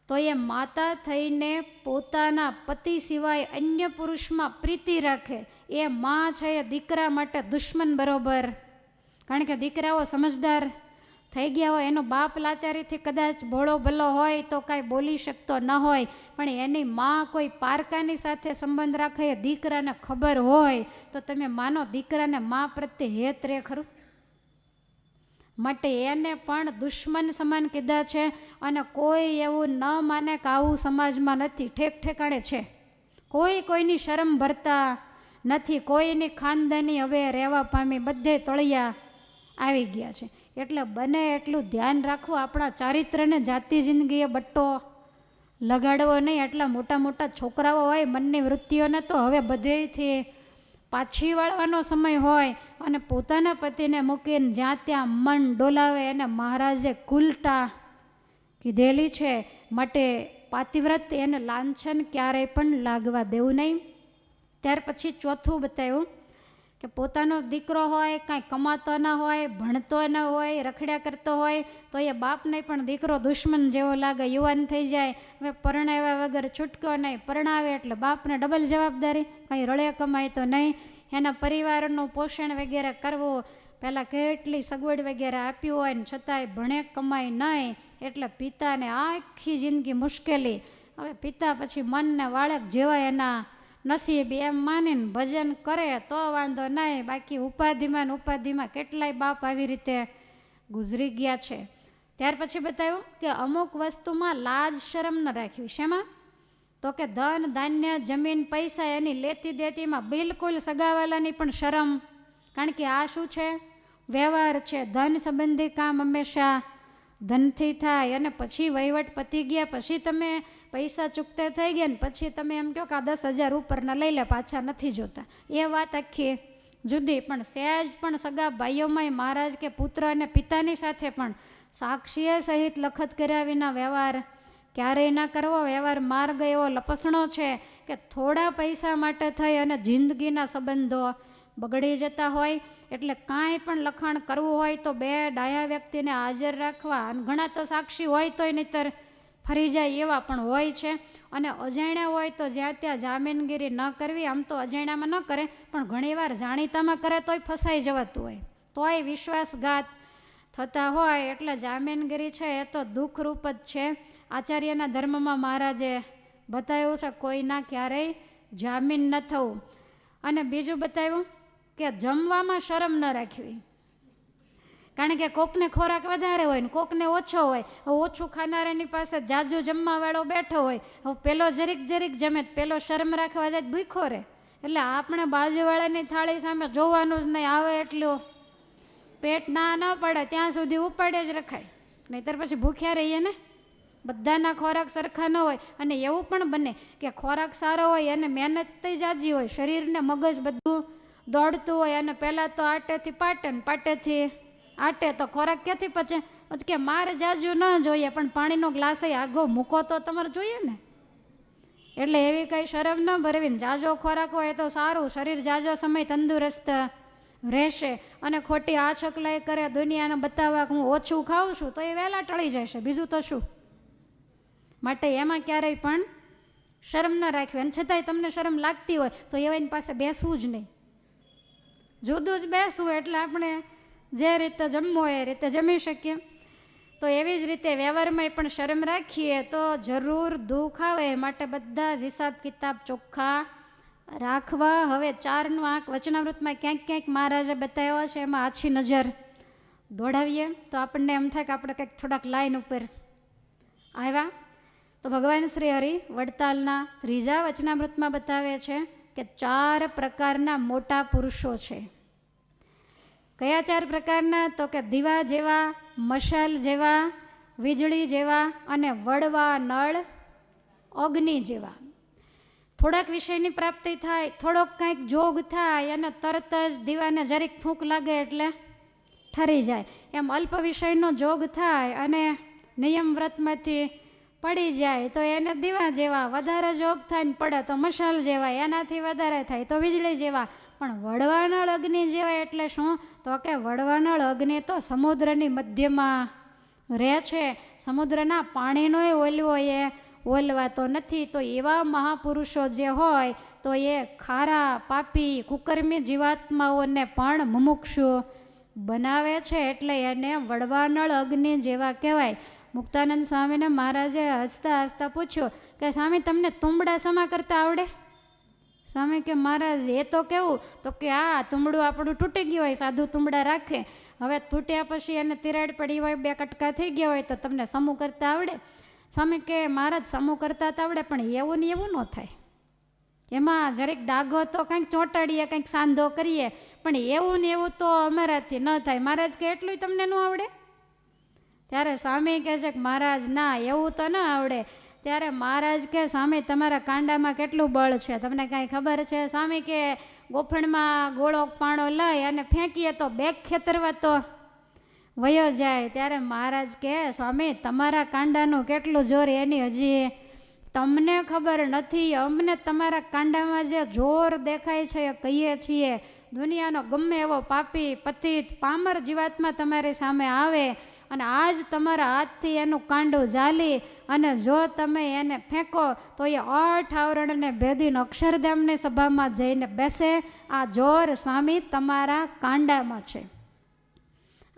તો એ માતા થઈને પોતાના પતિ સિવાય અન્ય પુરુષમાં પ્રીતિ રાખે, એ માં છે એ દીકરા માટે દુશ્મન બરોબર. કારણ કે દીકરાઓ સમજદાર થઈ ગયા હોય, એનો બાપ લાચારીથી કદાચ ભોળો ભલો હોય તો કાંઈ બોલી શકતો ન હોય, પણ એની માં કોઈ પારકાની સાથે સંબંધ રાખે એ દીકરાને ખબર હોય તો તમે માનો દીકરાને માં પ્રત્યે હેત રહે ખરું? માટે એને પણ દુશ્મન સમાન કીધા છે. અને કોઈ એવું ન માને કે આવું સમાજમાં નથી, ઠેક ઠેકાણે છે. કોઈની શરમ ભરતા નથી, કોઈની ખાનદાની હવે રહેવા પામી, બધે તળિયા આવી ગયા છે. એટલે બને એટલું ધ્યાન રાખવું, આપણા ચારિત્રને જાતિ જિંદગીએ બટ્ટો લગાડવો નહીં. એટલા મોટા મોટા છોકરાઓ હોય, મનની વૃત્તિઓને તો હવે બધેથી પાછી વાળવાનો સમય હોય, અને પોતાના પતિને મૂકીને જ્યાં ત્યાં મન ડોલાવે એને મહારાજે કુલટા કીધેલી છે. માટે પાતિવ્રત એને લાંછન ક્યારેય પણ લાગવા દેવું નહીં. ત્યાર પછી ચોથું બતાવ્યું કે પોતાનો દીકરો હોય, કાંઈ કમાતો ન હોય, ભણતો ન હોય, રખડ્યા કરતો હોય તો એ બાપને પણ દીકરો દુશ્મન જેવો લાગે. યુવાન થઈ જાય, હવે પરણાવ્યા વગર છૂટકો નહીં, પરણાવે એટલે બાપને ડબલ જવાબદારી, કંઈ રળે કમાય તો નહીં, એના પરિવારનું પોષણ વગેરે કરવું, પહેલાં કેટલી સગવડ વગેરે આપ્યું હોય ને છતાંય ભણે કમાય નહીં, એટલે પિતાને આખી જિંદગી મુશ્કેલી. હવે પિતા પછી મનને વાળક જેવા એના નસીબ એમ માનીને ભજન કરે તો વાંધો નહીં, બાકી ઉપાધિમાં કેટલાય બાપ આવી રીતે ગુજરી ગયા છે. ત્યાર પછી બતાવ્યું કે અમુક વસ્તુમાં લાજ શરમ ન રાખવી. શેમાં? તો કે ધન ધાન્ય જમીન પૈસા એની લેતી દેતીમાં બિલકુલ સગાવાલાની પણ શરમ. કારણ કે આ શું છે? વ્યવહાર છે. ધન સંબંધી કામ હંમેશા ધનથી થાય, અને પછી વહીવટ પતી ગયા પછી તમે પૈસા ચૂકતે થઈ ગયા ને પછી તમે એમ કહો કે આ 10,000 ઉપરના લઈ લે, પાછા નથી જોતા, એ વાત આખી જુદી. પણ સહેજ પણ સગા ભાઈઓમાં મહારાજ કે પુત્ર અને પિતાની સાથે પણ સાક્ષીએ સહિત લખત કર્યા વિના વ્યવહાર ક્યારેય ના કરવો. વ્યવહાર માર્ગ એવો લપસણો છે કે થોડા પૈસા માટે થઈ અને જિંદગીના સંબંધો બગડી જતા હોય. એટલે કાંઈ પણ લખાણ કરવું હોય તો 2 ડાયા વ્યક્તિને હાજર રાખવા, અને ઘણા તો સાક્ષી હોય તોય નહીતર ફરી જાય એવા પણ હોય છે. અને અજાણ્યા હોય તો જ્યાં ત્યાં જામીનગીરી ન કરવી. આમ તો અજાણ્યામાં ન કરે, પણ ઘણીવાર જાણીતામાં કરે તોય ફસાઈ જવાતું હોય, તોય વિશ્વાસઘાત થતા હોય. એટલે જામીનગીરી છે એ તો દુઃખરૂપ જ છે. આચાર્યના ધર્મમાં મહારાજે બતાવ્યું છે કોઈના ક્યારેય જામીન ન થવું. અને બીજું બતાવ્યું કે જમવામાં શરમ ન રાખવી. કારણ કે કોકને ખોરાક વધારે હોય ને કોકને ઓછો હોય. હવે ઓછું ખાનારાની પાસે જાજુ જમવાવાળો બેઠો હોય, હવે પેલો જરીક જમે, પેલો શરમ રાખવા જાય ભૂખો રહે. એટલે આપણે બાજુવાળાની થાળી સામે જોવાનું જ નહીં, આવે એટલું પેટ ના ન પડે ત્યાં સુધી ઉપાડે જ રખાય, નહીતર પછી ભૂખ્યા રહીએ ને. બધાના ખોરાક સરખા ન હોય. અને એવું પણ બને કે ખોરાક સારો હોય અને મહેનત થઈ જાજી હોય, શરીરને મગજ બધું દોડતું હોય, અને પહેલાં તો આટેથી પાટે ને પાટેથી આટે, તો ખોરાક ક્યાંથી પચે? પછી કે મારે જાજુ ન જોઈએ, પણ પાણીનો ગ્લાસ આગો મૂકો તો તમારે જોઈએ ને. એટલે એવી કંઈ શરમ ન ભરવી. જાજો ખોરાક હોય તો સારું, શરીર જાજો સમય તંદુરસ્ત રહેશે. અને ખોટી આ છકલાઈ કરે દુનિયાને બતાવવા કે હું ઓછું ખાઉં છું તો એ વહેલા ટળી જશે, બીજું તો શું. માટે એમાં ક્યારેય પણ શરમ ન રાખવી. અને છતાંય તમને શરમ લાગતી હોય તો એવાની પાસે બેસવું જ નહીં, જુદું જ બેસવું. એટલે આપણે જે રીતે જમવું હોય એ રીતે જમી શકીએ. તો એવી જ રીતે વ્યવહારમાં પણ શરમ રાખીએ તો જરૂર દુઃખ આવે. માટે બધા જ હિસાબ કિતાબ ચોખ્ખા રાખવા. હવે 4નો આંક વચનામૃતમાં ક્યાંક ક્યાંક મહારાજે બતાવ્યો છે, એમાં આછી નજર દોડાવીએ તો આપણને એમ થાય કે આપણે કંઈક થોડાક લાઈન ઉપર આવ્યા. તો ભગવાન શ્રી હરિ વડતાલના 3જા વચનામૃતમાં બતાવે છે કે 4 પ્રકારના મોટા પુરુષો છે. કયા 4 પ્રકારના? તો કે દીવા જેવા, મશાલ જેવા, વીજળી જેવા અને વડવા નળ અગ્નિ જેવા. થોડાક વિષયની પ્રાપ્તિ થાય, થોડોક કંઈક જોગ થાય અને તરત જ દીવાને જરીક ફૂંક લાગે એટલે ઠરી જાય. એમ અલ્પ વિષયનો જોગ થાય અને નિયમ વ્રતમાંથી પડી જાય તો એને દીવા જેવા, વધારે જોગ થાય ને પડે તો મશાલ જેવા, એનાથી વધારે થાય તો વીજળી જેવા. પણ વડવાનળ અગ્નિ જેવા એટલે શું? તો કે વડવાનળ અગ્નિ તો સમુદ્રની મધ્યમાં રહે છે, સમુદ્રના પાણીનોય ઓલવો એ ઓલવાતો નથી. તો એવા મહાપુરુષો જે હોય તો એ ખારા, પાપી, કુકર્મી જીવાત્માઓને પણ મુમુક્ષુ બનાવે છે, એટલે એને વડવાનળ અગ્નિ જેવા કહેવાય. મુક્તાનંદ સ્વામીને મહારાજે હસતા હસતા પૂછ્યું કે સ્વામી તમને તુંબડા સમા કરતા આવડે? સ્વામી કે મહારાજ એ તો કેવું? તો કે આ તુંબડું આપણું તૂટી ગયું હોય, સાધુ તુંબડા રાખે, હવે તૂટ્યા પછી એને તિરાડ પડી હોય, 2 કટકા થઈ ગયા હોય તો તમને સમૂહ કરતા આવડે? સ્વામી કે મહારાજ સમૂહ કરતા તો આવડે, પણ એવું ને એવું ન થાય, એમાં જરીક ડાઘો તો કંઈક ચોંટાડીએ, કંઈક સાંધો કરીએ, પણ એવું ને એવું તો અમારાથી ન થાય. મહારાજ કે એટલું તમને ન આવડે? ત્યારે સ્વામી કહે છે કે મહારાજ ના, એવું તો ન આવડે. ત્યારે મહારાજ કે સ્વામી તમારા કાંડામાં કેટલું બળ છે, તમને કાંઈ ખબર છે? સ્વામી કે ગોફણમાં ગોળો પાણો લઈ અને ફેંકીએ તો 2 ખેતરવા તો વયો જાય. ત્યારે મહારાજ કે સ્વામી તમારા કાંડાનું કેટલું જોર એની હજી તમને ખબર નથી, અમને તમારા કાંડામાં જે જોર દેખાય છે એ કહીએ છીએ. દુનિયાનો ગમે એવો પાપી, પતિત, પામર જીવાત્મા તમારી સામે આવે અને આજ તમારા હાથથી એનું કાંડું ઝાલી અને જો તમે એને ફેંકો તો એ 8 આવરણને ભેદીને અક્ષરધામની સભામાં જઈને બેસે. આ જોર સ્વામી તમારા કાંડામાં છે.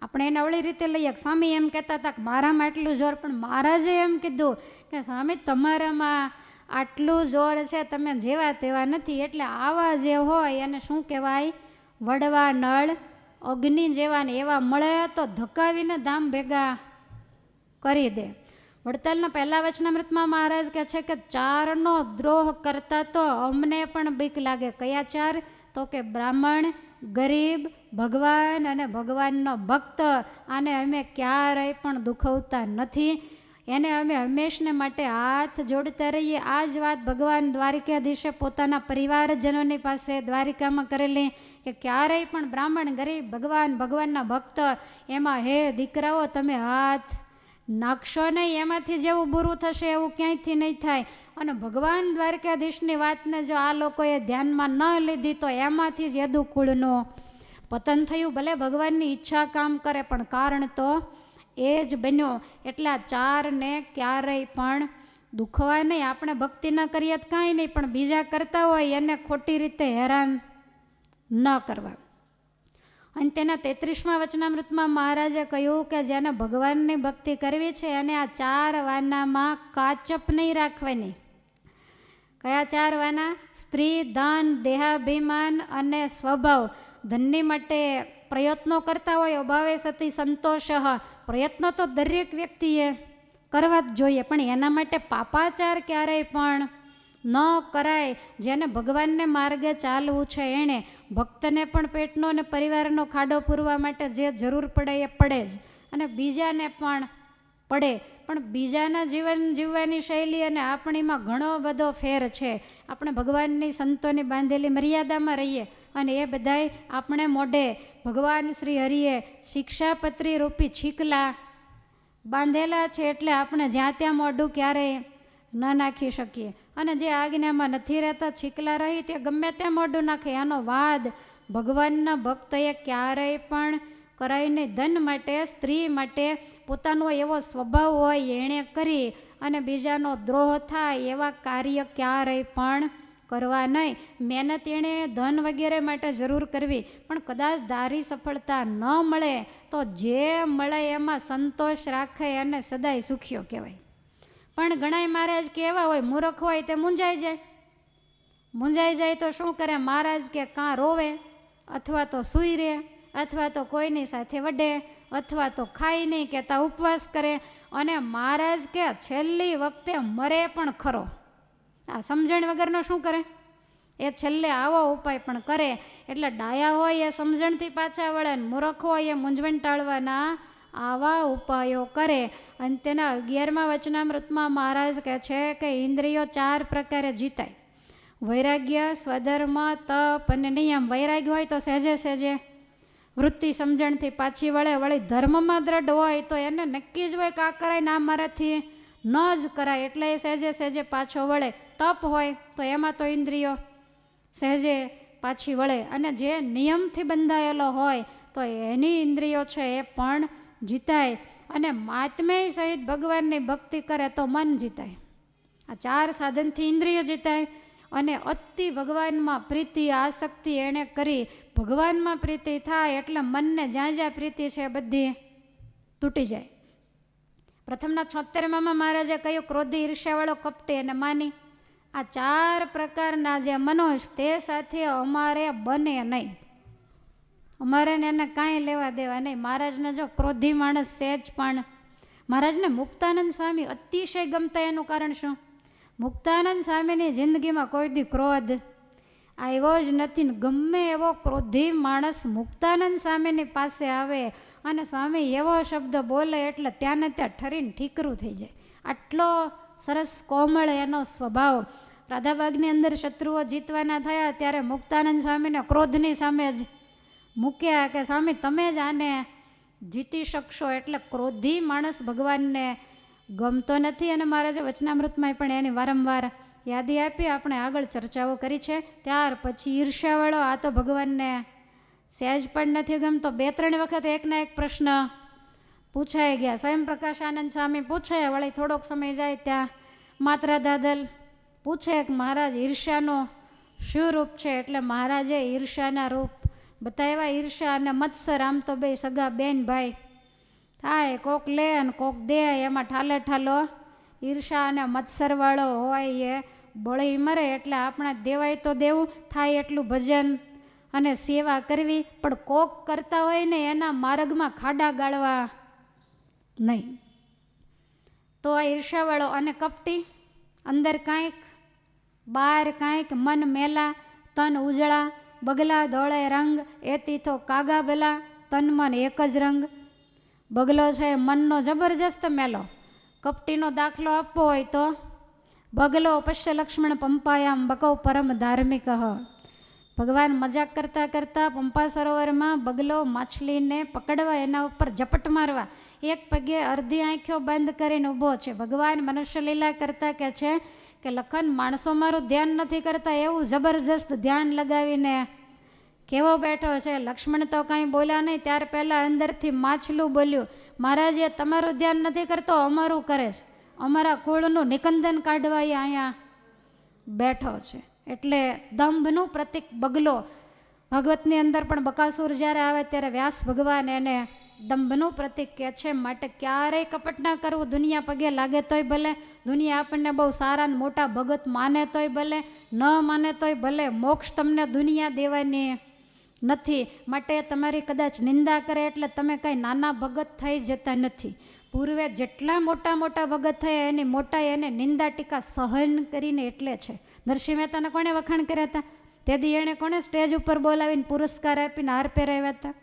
આપણે એને અવળી રીતે લઈએ, સ્વામી એમ કહેતા હતા કે મારામાં એટલું જોર, પણ મહારાજે એમ કીધું કે સ્વામી તમારામાં આટલું જોર છે, તમે જેવા તેવા નથી. એટલે આવા જે હોય એને શું કહેવાય? વડવા નળ અગ્નિ જેવા. ને એવા મળે તો ધકાવીને ધામ ભેગા કરી દે. વડતાલના 1લા વચનામૃતમાં મહારાજ કહે છે કે 4નો દ્રોહ કરતા તો અમને પણ બીક લાગે. કયા 4? તો કે બ્રાહ્મણ, ગરીબ, ભગવાન અને ભગવાનનો ભક્ત. આને અમે ક્યારેય પણ દુખવતા નથી, એને અમે હંમેશને માટે હાથ જોડતા રહીએ. આ જ વાત ભગવાન દ્વારિકાધીશે પોતાના પરિવારજનોની પાસે દ્વારિકામાં કરેલી કે ક્યારેય પણ બ્રાહ્મણ, ગરીબ, ભગવાન, ભગવાનના ભક્ત એમાં હે દીકરાઓ તમે હાથ નાખશો નહીં, એમાંથી જેવું બુરું થશે એવું ક્યાંયથી નહીં થાય. અને ભગવાન દ્વારકાધીશની વાતને જો આ લોકોએ ધ્યાનમાં ન લીધી તો એમાંથી જ યદુકુળનું પતન થયું. ભલે ભગવાનની ઈચ્છા કામ કરે પણ કારણ તો એ જ બન્યો. એટલે આ 4ને ક્યારેય પણ દુખવા નહીં. આપણે ભક્તિ ન કરીએ તો કાંઈ નહીં, પણ બીજા કરતા હોય એને ખોટી રીતે હેરાન ન કરવા. અને તેના 33મા વચનામૃતમાં મહારાજે કહ્યું કે જેને ભગવાનની ભક્તિ કરવી છે અને આ 4 વાનામાં કાચપ નહીં રાખવાની. કયા 4 વાના? સ્ત્રી, ધન, દેહાભિમાન અને સ્વભાવ. ધનની માટે પ્રયત્નો કરતા હોય, અભાવે સતી સંતોષ. પ્રયત્નો તો દરેક વ્યક્તિએ કરવા જ જોઈએ, પણ એના માટે પાપાચાર ક્યારેય પણ ન કરાય. જેને ભગવાનને માર્ગે ચાલવું છે એણે ભક્તને પણ પેટનો અને પરિવારનો ખાડો પૂરવા માટે જે જરૂર પડે એ પડે જ, અને બીજાને પણ પડે. પણ બીજાના જીવન જીવવાની શૈલી અને આપણીમાં ઘણો બધો ફેર છે. આપણે ભગવાનની સંતોની બાંધેલી મર્યાદામાં રહીએ અને એ બધાય આપણે મોઢે ભગવાન શ્રી હરિએ શિક્ષાપત્રી રૂપી છીકલા બાંધેલા છે, એટલે આપણે જ્યાં ત્યાં મોઢું ક્યારેય ન નાખી શકીએ. અને જે આજ્ઞામાં નથી રહેતા, છીકલા રહી તે ગમે ત્યાં મોઢું નાખે. આનો વાદ ભગવાનના ભક્તએ ક્યારેય પણ કરાય નહીં. ધન માટે, સ્ત્રી માટે પોતાનો એવો સ્વભાવ હોય એણે કરી અને બીજાનો દ્રોહ થાય એવા કાર્ય ક્યારેય પણ કરવા નહીં. મહેનત એણે ધન વગેરે માટે જરૂર કરવી, પણ કદાચ ધારી સફળતા ન મળે તો જે મળે એમાં સંતોષ રાખે અને સદાય સુખ્યો કહેવાય. પણ ઘણાય મહારાજ કેવા હોય, મૂર્ખ હોય તે મૂંઝાઈ જાય. મૂંઝાઈ જાય તો શું કરે? મહારાજ કે કાં રોવે, અથવા તો સૂઈ રહે, અથવા તો કોઈની સાથે વડે, અથવા તો ખાઈ નહીં, કહેતા ઉપવાસ કરે. અને મહારાજ કે છેલ્લી વખતે મરે પણ ખરો. આ સમજણ વગરનો શું કરે? એ છેલ્લે આવો ઉપાય પણ કરે. એટલે ડાયા હોય એ સમજણથી પાછા વળે, મૂર્ખ હોય એ મૂંઝવણ ટાળવાના આવા ઉપાયો કરે. અને તેના 11મા વચનામૃતમાં મહારાજ કહે છે કે ઇન્દ્રિયો 4 પ્રકારે જીતાય: વૈરાગ્ય, સ્વધર્મ, તપ અને નિયમ. વૈરાગ્ય હોય તો સહેજે સહેજે વૃત્તિ સમજણથી પાછી વળે. વળી ધર્મમાં દ્રઢ હોય તો એને નક્કી જ હોય કે આ કરાય ના મારાથી ન જ કરાય, એટલે એ સહેજે સહેજે પાછો વળે. તપ હોય તો એમાં તો ઇન્દ્રિયો સહેજે પાછી વળે. અને જે નિયમથી બંધાયેલો હોય તો એની ઇન્દ્રિયો છે એ પણ જીતાય. અને મહાત્મ્ય સહિત ભગવાનની ભક્તિ કરે તો મન જીતાય. આ 4 સાધનથી ઇન્દ્રિયો જીતાય. અને અતિ ભગવાનમાં પ્રીતિ, આસક્તિ એણે કરી. ભગવાનમાં પ્રીતિ થાય એટલે મનને જ્યાં જ્યાં પ્રીતિ છે બધી તૂટી જાય. પ્રથમના 76માં મહારાજે કહ્યું ક્રોધી, ઈર્ષ્યાવાળો, કપટી અને માની. આ 4 પ્રકારના જે મનોજ તે સાથે અમારે બને નહીં. અમારે એને કાંઈ લેવા દેવા નહીં. મહારાજને જો ક્રોધી માણસ સહેજ પણ, મહારાજને મુક્તાનંદ સ્વામી અતિશય ગમતા. એનું કારણ શું? મુક્તાનંદ સ્વામીની જિંદગીમાં કોઈ દી ક્રોધ આવ્યો જ નથી. ગમે એવો ક્રોધી માણસ મુક્તાનંદ સ્વામીની પાસે આવે અને સ્વામી એવો શબ્દ બોલે એટલે ત્યાંને ત્યાં ઠરીને ઠીકરું થઈ જાય. આટલો સરસ કોમળ એનો સ્વભાવ. રાધાબાગની અંદર શત્રુઓ જીતવાના થયા ત્યારે મુક્તાનંદ સ્વામીને ક્રોધની સામે જ મૂક્યા કે સ્વામી તમે જ આને જીતી શકશો. એટલે ક્રોધી માણસ ભગવાનને ગમતો નથી. અને મહારાજે વચનામૃતમાં પણ એની વારંવાર યાદી આપી. આપણે આગળ ચર્ચાઓ કરી છે. ત્યાર પછી ઈર્ષ્યાવાળો, આ તો ભગવાનને સહેજ પણ નથી ગમતો. 2-3 વખત એકના એક પ્રશ્ન પૂછાઈ ગયા. સ્વયં પ્રકાશ આનંદ સ્વામી પૂછે, વળી થોડોક સમય જાય ત્યાં માત્રા દાદલ પૂછે કે મહારાજ ઈર્ષ્યાનો શું રૂપ છે? એટલે મહારાજે ઈર્ષ્યાના રૂપ બતાવ્યા. ઈર્ષ્યા અને મત્સર આમ તો બે સગા બેન ભાઈ થાય, કોક લે અને કોક દે. એમાં ઠાલે ઠાલો ઈર્ષા અને મત્સરવાળો હોય એ બળી મરે. એટલે આપણે દેવાય તો દેવું, થાય એટલું ભજન અને સેવા કરવી, પણ કોક કરતા હોય ને એના માર્ગમાં ખાડા ગાળવા નહીં. તો આ ઈર્ષાવાળો. અને કપટી, અંદર કાંઈક બહાર કાંઈક, મન મેલા તન ઉજળા, બગલા દોળે રંગ, એ તીથો કાગા બેલા, તન મન એક જ રંગ. બગલો છે મનનો જબરજસ્ત મેલો. કપટીનો દાખલો આપવો હોય તો બગલો પશ્ય લક્ષ્મણ પંપાયામ બકૌ પરમ ધાર્મિક. ભગવાન મજાક કરતાં કરતાં પંપા સરોવરમાં બગલો માછલીને પકડવા એના ઉપર ઝપટ મારવા એક પગે અડધી આંખો બંધ કરીને ઊભો છે. ભગવાન મનુષ્ય લીલા કરતાં કે છે કે લખન માણસો મારું ધ્યાન નથી કરતા, એવું જબરજસ્ત ધ્યાન લગાવીને કેવો બેઠો છે. લક્ષ્મણ તો કાંઈ બોલ્યા નહીં. ત્યાર પહેલાં અંદરથી માછલું બોલ્યું, મહારાજ એ તમારું ધ્યાન નથી કરતો, અમારું કરે છે. અમારા કુળનું નિકંદન કાઢવા એ અહીંયા બેઠો છે. એટલે દંભનું પ્રતિક બગલો. ભાગવતની અંદર પણ બકાસુર જ્યારે આવે ત્યારે વ્યાસ ભગવાન એને દંભનું પ્રતિક કહે છે. માટે ક્યારેય કપટ ના કરવું. દુનિયા પગે લાગે તોય ભલે, દુનિયા આપણને બહુ સારા ને મોટા ભગત માને તોય ભલે, ન માને તોય ભલે, મોક્ષ તમને દુનિયા દેવાની નથી. માટે તમારી કદાચ નિંદા કરે એટલે તમે કંઈ નાના ભગત થઈ જતા નથી. પૂર્વે જેટલા મોટા મોટા ભગત થયા એની મોટા એને નિંદા ટીકા સહન કરીને એટલે છે. નરસિંહ મહેતાને કોણે વખાણ કર્યા હતા? તેથી એણે કોણે સ્ટેજ ઉપર બોલાવીને પુરસ્કાર આપીને હાર પહેરાવ્યા હતા?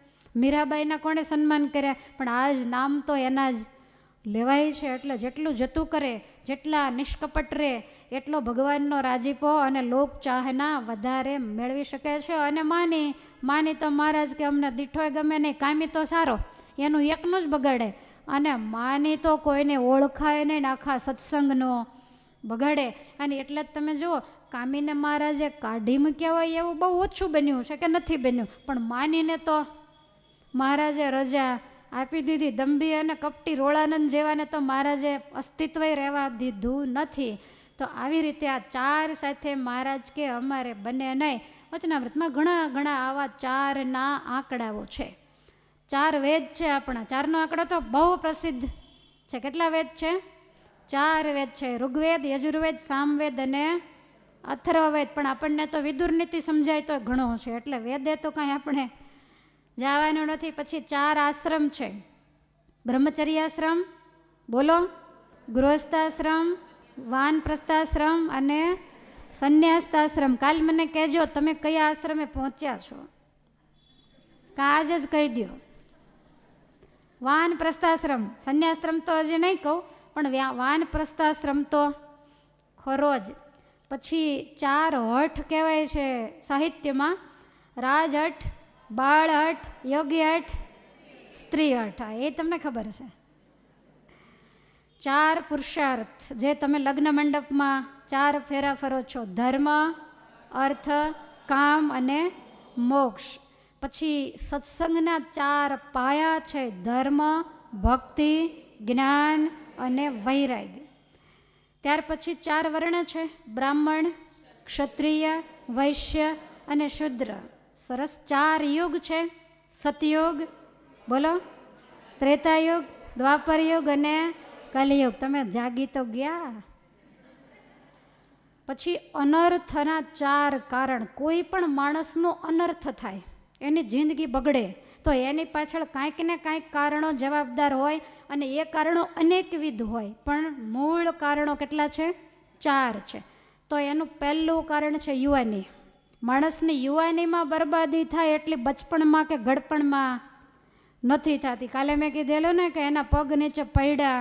મીરાબાઈના કોણે સન્માન કર્યા? પણ આજ નામ તો એના જ લેવાય છે. એટલે જેટલું જતું કરે, જેટલા નિષ્કપટ રહે, એટલો ભગવાનનો રાજીપો અને લોક ચાહના વધારે મેળવી શકે છે. અને માની તો મહારાજ કે અમને દીઠોય ગમે નહીં, કામી તો સારો, એનું એકનું જ બગાડે. અને માની તો કોઈને ઓળખાય નહીં, આખા સત્સંગનો બગાડે. અને એટલે જ તમે જુઓ કામીને મહારાજે કાઢી મૂક્યા હોય એવું બહુ ઓછું બન્યું છે કે નથી બન્યું, પણ માનીને તો મહારાજે રજા આપી દીધી. દંભી અને કપટી રોળાનંદ જેવાને તો મહારાજે અસ્તિત્વ રહેવા દીધું નથી. તો આવી રીતે આ 4 સાથે મહારાજ કે અમારે બને નહીં. વચનામૃતમાં ઘણા ઘણા આવા 4ના આંકડાઓ છે. 4 વેદ છે આપણા. 4નો આંકડો તો બહુ પ્રસિદ્ધ છે. કેટલા વેદ છે? 4 વેદ છે. ઋગ્વેદ, યજુર્વેદ, સામવેદ અને અથર્વવેદ, પણ આપણને તો વિદુર નીતિ સમજાય તો ઘણો છે, એટલે વેદે તો કાંઈ આપણે જવાનું નથી. પછી 4 આશ્રમ છે: બ્રહ્મચર્યાશ્રમ, બોલો, ગૃહસ્થાશ્રમ, વાનપ્રસ્થાશ્રમ અને સંન્યાસ્તાશ્રમ. કાલ મને કહેજો તમે કયા આશ્રમે પહોંચ્યા છો, કાજ જ કહી દો. વાનપ્રસ્થાશ્રમ, સંન્યાશ્રમ તો હજી નહીં કહું, પણ વાનપ્રસ્થાશ્રમ તો ખરો જ. પછી 4 હઠ કહેવાય છે સાહિત્યમાં: રાજહઠ, બાળહઠ, યોગી હઠ, સ્ત્રી હઠ. હા, એ તમને ખબર છે. 4 પુરુષાર્થ જે તમે લગ્ન મંડપમાં 4 ફેરા ફરો છો: ધર્મ, અર્થ, કામ અને મોક્ષ. પછી સત્સંગના 4 પાયા છે: ધર્મ, ભક્તિ, જ્ઞાન અને વૈરાગ્ય. ત્યાર પછી 4 વર્ણ છે: બ્રાહ્મણ, ક્ષત્રિય, વૈશ્ય અને શુદ્ર. સરસ. 4 યુગ છે: સતયુગ, બોલો, ત્રેતાયુગ, દ્વાપરયુગ અને કલિયુગ. તમે જાગી તો ગયા. પછી અનર્થના 4 કારણ. કોઈ પણ માણસનો અનર્થ થાય, એની જિંદગી બગડે, તો એની પાછળ કાંઈક ને કાંઈક કારણો જવાબદાર હોય, અને એ કારણો અનેકવિધ હોય, પણ મૂળ કારણો કેટલા છે? 4 છે. તો એનું પહેલું કારણ છે યુવાની. માણસની યુવાનીમાં બરબાદી થાય એટલી બચપણમાં કે ગડપણમાં નથી થતી. કાલે મેં કીધેલું ને કે એના પગ નીચે પૈડા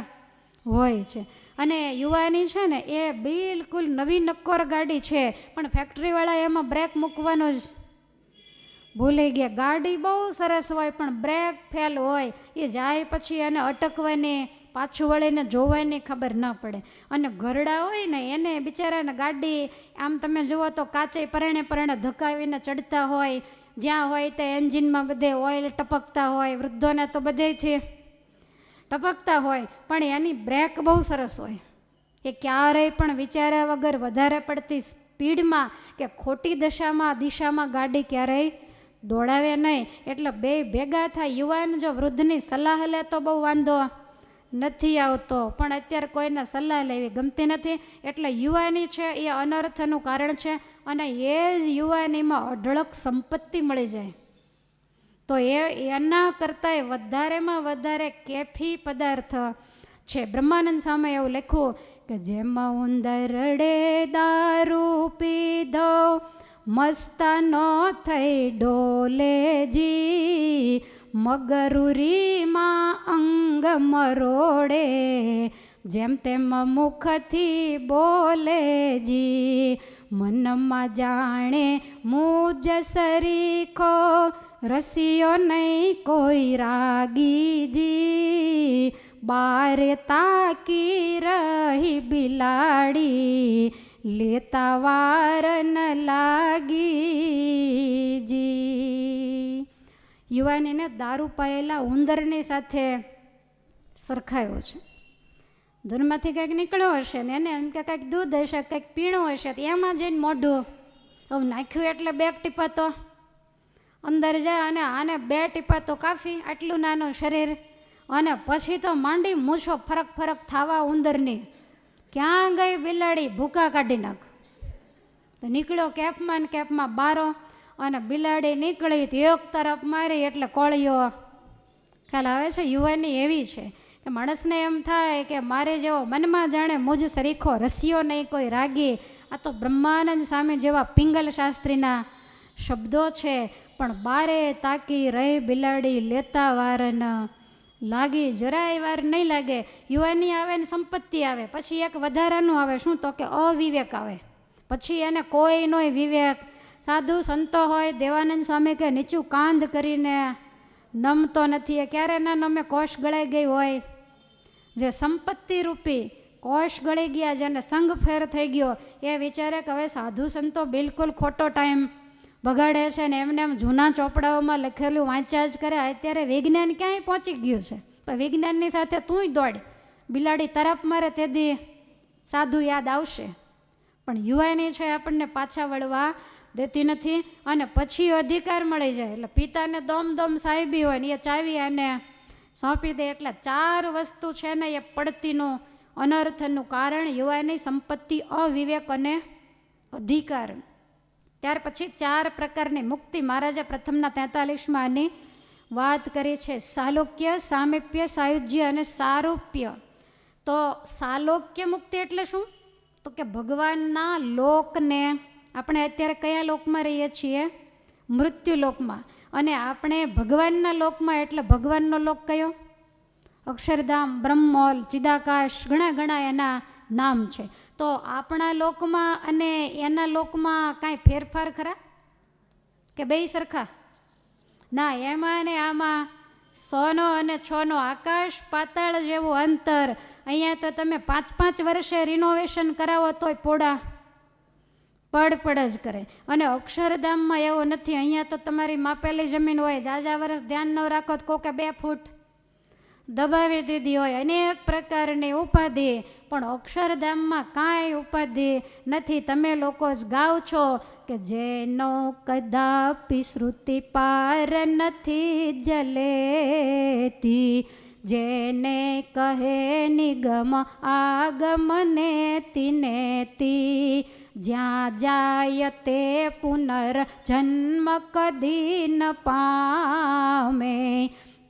હોય છે. અને યુવાની છે ને એ બિલકુલ નવી નક્કોર ગાડી છે, પણ ફેક્ટરીવાળા એમાં બ્રેક મૂકવાનો જ ભૂલી ગયા. ગાડી બહુ સરસ હોય પણ બ્રેક ફેલ હોય, એ જાય પછી એને અટકવાની, પાછું વળીને જોવાની ખબર ન પડે. અને ઘરડા હોય ને એને બિચારાને ગાડી આમ તમે જુઓ તો કાચે પરણે ધકાવીને ચડતા હોય, જ્યાં હોય તે એન્જિનમાં બધે ઓઇલ ટપકતા હોય, વૃદ્ધોને તો બધેથી ટપકતા હોય, પણ એની બ્રેક બહુ સરસ હોય. એ ક્યારેય પણ વિચાર્યા વગર વધારે પડતી સ્પીડમાં કે ખોટી દિશામાં ગાડી ક્યારેય દોડાવે નહીં. એટલે બે ભેગા થાય. યુવાન જો વૃદ્ધની સલાહ લે તો બહુ વાંધો નથી આવતો, પણ અત્યારે કોઈને સલાહ લેવી ગમતી નથી. એટલે યુવાની છે એ અનર્થનું કારણ છે. અને એ જ યુવાનીમાં અઢળક સંપત્તિ મળી જાય તો એના કરતાંય વધારેમાં વધારે કેફી પદાર્થ છે. બ્રહ્માનંદ સ્વામી એવું લખ્યું કે જેમાં ઉંદરડે દારૂ પીધો મસ્તાનો થઈ ડોલેજી, મગરુરીમાં અંગ મરોડે જેમ તેમ મુખથી બોલેજી, મનમાં જાણે મુજ સરીખો રસિયો નહીં કોઈ રાગીજી, બારે તાકી રહી બિલાડી લેતા વાર ન લાગીજી. યુવાનીને દારૂ પાયેલા ઉંદરની સાથે સરખાયો છે. ધનમાંથી કંઈક નીકળ્યો હશે ને એને એમ કે કંઈક દૂધ હશે, કંઈક પીણું હશે, તો એમાં જઈને મોઢું હવે નાખ્યું એટલે 2 ટીપા તો અંદર જાય, અને આને 2 ટીપા તો કાફી, આટલું નાનું શરીર, અને પછી તો માંડી મૂછો ફરક થાવા ઉંદરની. ક્યાં ગઈ બિલાડી, ભૂકા કાઢી નાખ. તો નીકળ્યો કેપમાં ને કેપમાં બારો, અને બિલાડી નીકળી તો એક તરફ મારી એટલે કોળિયો. ખ્યાલ આવે છે? યુવાની એવી છે કે માણસને એમ થાય કે મારે જેવો મનમાં જાણે મુજ સરીખો રસિયો નહીં કોઈ રાગી. આ તો બ્રહ્માનંદ સ્વામી જેવા પિંગલ શાસ્ત્રીના શબ્દો છે. પણ બારે તાકી રહી બિલાડી લેતા વાર ન લાગી, જરાય વાર નહીં લાગે. યુવાની આવે ને સંપત્તિ આવે, પછી એક વધારાનું આવે, શું તો કે અવિવેક આવે. પછી એને કોઈનો વિવેક, સાધુ સંતો હોય, દેવાનંદ સ્વામી કે નીચું કાંધ કરીને નમતો નથી. એ ક્યારે ના નમે? કોષ ગળાઈ ગઈ હોય, જે સંપત્તિ રૂપી કોષ ગળી ગયા, જેને સંગ ફેર થઈ ગયો, એ વિચારે કે હવે સાધુ સંતો બિલકુલ ખોટો ટાઈમ બગાડે છે ને એમને એમ જૂના ચોપડાઓમાં લખેલું વાંચ્યા જ કરે. અત્યારે વિજ્ઞાન ક્યાંય પહોંચી ગયું છે, પણ વિજ્ઞાનની સાથે તુંય દોડ. બિલાડી તરફ મારે તેથી સાધુ યાદ આવશે, પણ યુવાની છે આપણને પાછા વળવા દેતી નથી. અને પછી અધિકાર મળી જાય એટલે પિતાને દોમ સાહેબી હોય ને એ ચાવી આને સોંપી દે. એટલે 4 વસ્તુ છે ને એ પડતીનું અનર્થનું કારણ યુવાની, સંપત્તિ, અવિવેક અને અધિકાર. ત્યાર પછી 4 પ્રકારની મુક્તિ મહારાજે પ્રથમના 43માં આની વાત કરી છે. સાલોક્ય, સામીપ્ય, સાયુજ્ય અને સારૂપ્ય. તો સાલોક્ય મુક્તિ એટલે શું? તો કે ભગવાનના લોકને, આપણે અત્યારે કયા લોકમાં રહીએ છીએ? મૃત્યુ લોકમાં. અને આપણે ભગવાનના લોકમાં, એટલે ભગવાનનો લોક કયો? અક્ષરધામ, બ્રહ્મોલ, ચિદાકાશ, ઘણા એના નામ છે. તો આપણા લોકમાં અને એના લોકમાં કાંઈ ફેરફાર ખરા કે બેય સરખા? ના, એમાં ને આમાં 100નો અને 6નો આકાશ પાતાળ જેવું અંતર. અહીંયા તો તમે 5-5 વર્ષે રિનોવેશન કરાવો તોય પોડા પડ જ કરે. અને અક્ષરધામમાં એવું નથી. અહીંયા તો તમારી માપેલી જમીન હોય, ઝાઝા વર્ષ ધ્યાન ન રાખો તો કોકે 2 ફૂટ દબાવી દીધી હોય, અનેક પ્રકારની ઉપાધિ. પણ અક્ષરધામમાં કાંઈ ઉપાધિ નથી. તમે લોકો જ ગાવ છો કે જેનો કદાપી શ્રુતિ પાર નથી જલેતી, જેને કહે નિગમ આગમને તિનેતી, જ્યાં જાય તે પુનર્જન્મ કદી ન પામે,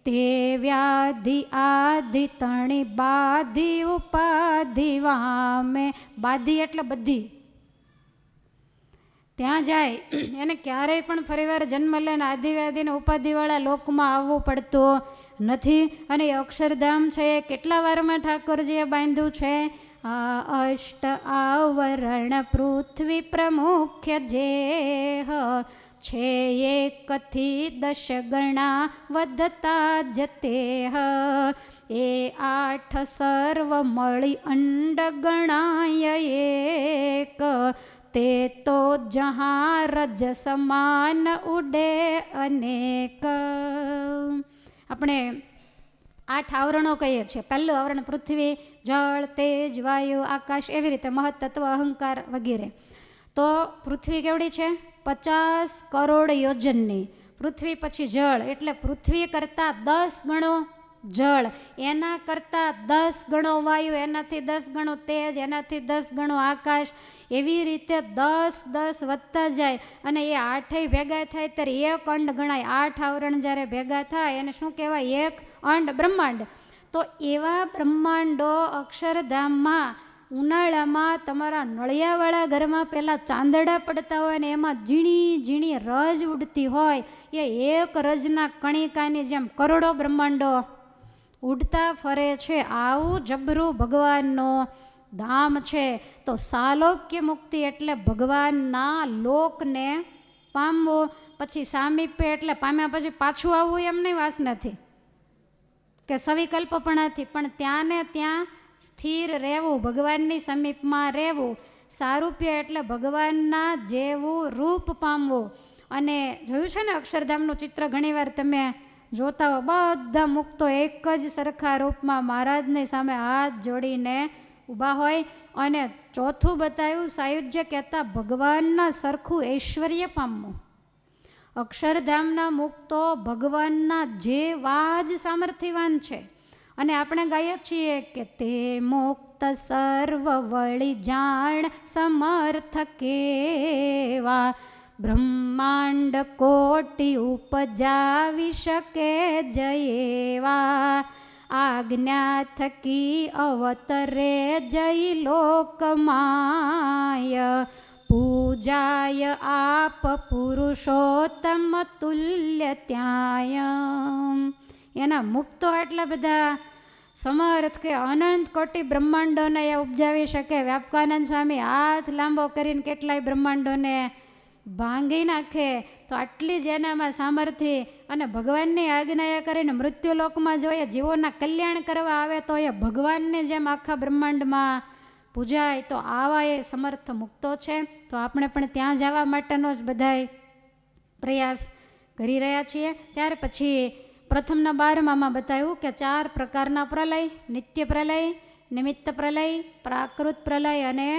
તે વ્યાધિ આધિ તણી બાધી ઉપાધિ વામે. બાધી એટલે બધી. ત્યાં જાય એને ક્યારેય પણ ફરીવાર જન્મ લઈને આદિવ્યાધિને ઉપાધિવાળા લોકમાં આવવું પડતું નથી. અને એ અક્ષરધામ છે એ કેટલા વારમાં ઠાકોરજીએ બાંધ્યું છે? અષ્ટ આવરણ પૃથ્વી પ્રમુખ્ય જેહ છે, 1થી 10 ગણા વધતા જતેહ, એ 8 સર્વ મળી અંડ ગણાય એક, તે તો જહાં રજ સમાન ઉડે અનેક. આપણે 8 આવરણો કહીએ છીએ. પહેલું આવરણ પૃથ્વી, જળ, તેજ, વાયુ, આકાશ, એવી રીતે મહત્તત્વ, અહંકાર વગેરે. તો પૃથ્વી કેવડી છે? 50 કરોડ યોજનની પૃથ્વી. પછી જળ, એટલે પૃથ્વી કરતાં 10 ગણો જળ, એના કરતાં 10 ગણો વાયુ, એનાથી 10 ગણો તેજ, એનાથી 10 ગણો આકાશ. એવી રીતે 10 વધતા જાય. અને એ 8 ભેગા થાય ત્યારે 1 અંડ ગણાય. 8 આવરણ જ્યારે ભેગા થાય એને શું કહેવાય? 1 અંડ, બ્રહ્માંડ. તો એવા બ્રહ્માંડો અક્ષરધામમાં ઉનાળામાં તમારા નળિયાવાળા ઘરમાં પહેલાં ચાંદડા પડતા હોય ને એમાં ઝીણી ઝીણી રજ ઉડતી હોય, એ એક રજના કણિકાની જેમ કરોડો બ્રહ્માંડો ઉડતા ફરે છે. આવું જબરું ભગવાનનો ધામ છે. તો સાલોક્ય મુક્તિ એટલે ભગવાનના લોકને પામવું. પછી સામીપ્ય એટલે પામ્યા પછી પાછું આવવું એમની વાસ નથી કે સવિકલ્પપણાથી, પણ ત્યાં ને ત્યાં સ્થિર રહેવું, ભગવાનની સમીપમાં રહેવું. સારૂપ્ય એટલે ભગવાનના જેવું રૂપ પામવું. અને જોયું છે ને અક્ષરધામનું ચિત્ર ઘણીવાર તમે જોતા હો, બધા મુક્તો એક જ સરખા રૂપમાં મહારાજની સામે હાથ જોડીને ઊભા હોય. અને ચોથું બતાવ્યું સાયુજ્ય, કહેતા ભગવાનના સરખું ઐશ્વર્ય પામવું. અક્ષરધામના મુક્તો ભગવાનના જેવા જ સામર્થ્યવાન છે. અને આપણે ગાઈએ છીએ કે તે મુક્ત સર્વ વળી જાણ સમર્થ કેવા, બ્રહ્માંડ કોટી ઉપજાવી શકે જયેવા, આજ્ઞા થકી અવતરે જઈ લોકમાય, પૂજાય આપ પુરુષોત્તમ તુલ્ય ત્યાય. એના મુક્તો એટલા બધા સમર્થ કે અનંત કોટી બ્રહ્માંડોને એ ઉપજાવી શકે. વ્યાપકાનંદ સ્વામી હાથ લાંબો કરીને કેટલાય બ્રહ્માંડોને ભાંગી નાખે. તો આટલી જ એનામાં સામર્થ્ય. અને ભગવાનની આજ્ઞા કરીને મૃત્યુલોકમાં જોઈએ જીવોના કલ્યાણ કરવા આવે તો એ ભગવાનની જેમ આખા બ્રહ્માંડમાં પૂજાય. તો આવા એ સમર્થ મુક્તો છે. તો આપણે પણ ત્યાં જવા માટેનો જ બધાય પ્રયાસ કરી રહ્યા છીએ. ત્યાર પછી પ્રથમના 12માં બતાવ્યું કે 4 પ્રકારના પ્રલય: નિત્ય પ્રલય, નિમિત્ત પ્રલય, પ્રાકૃત પ્રલય અને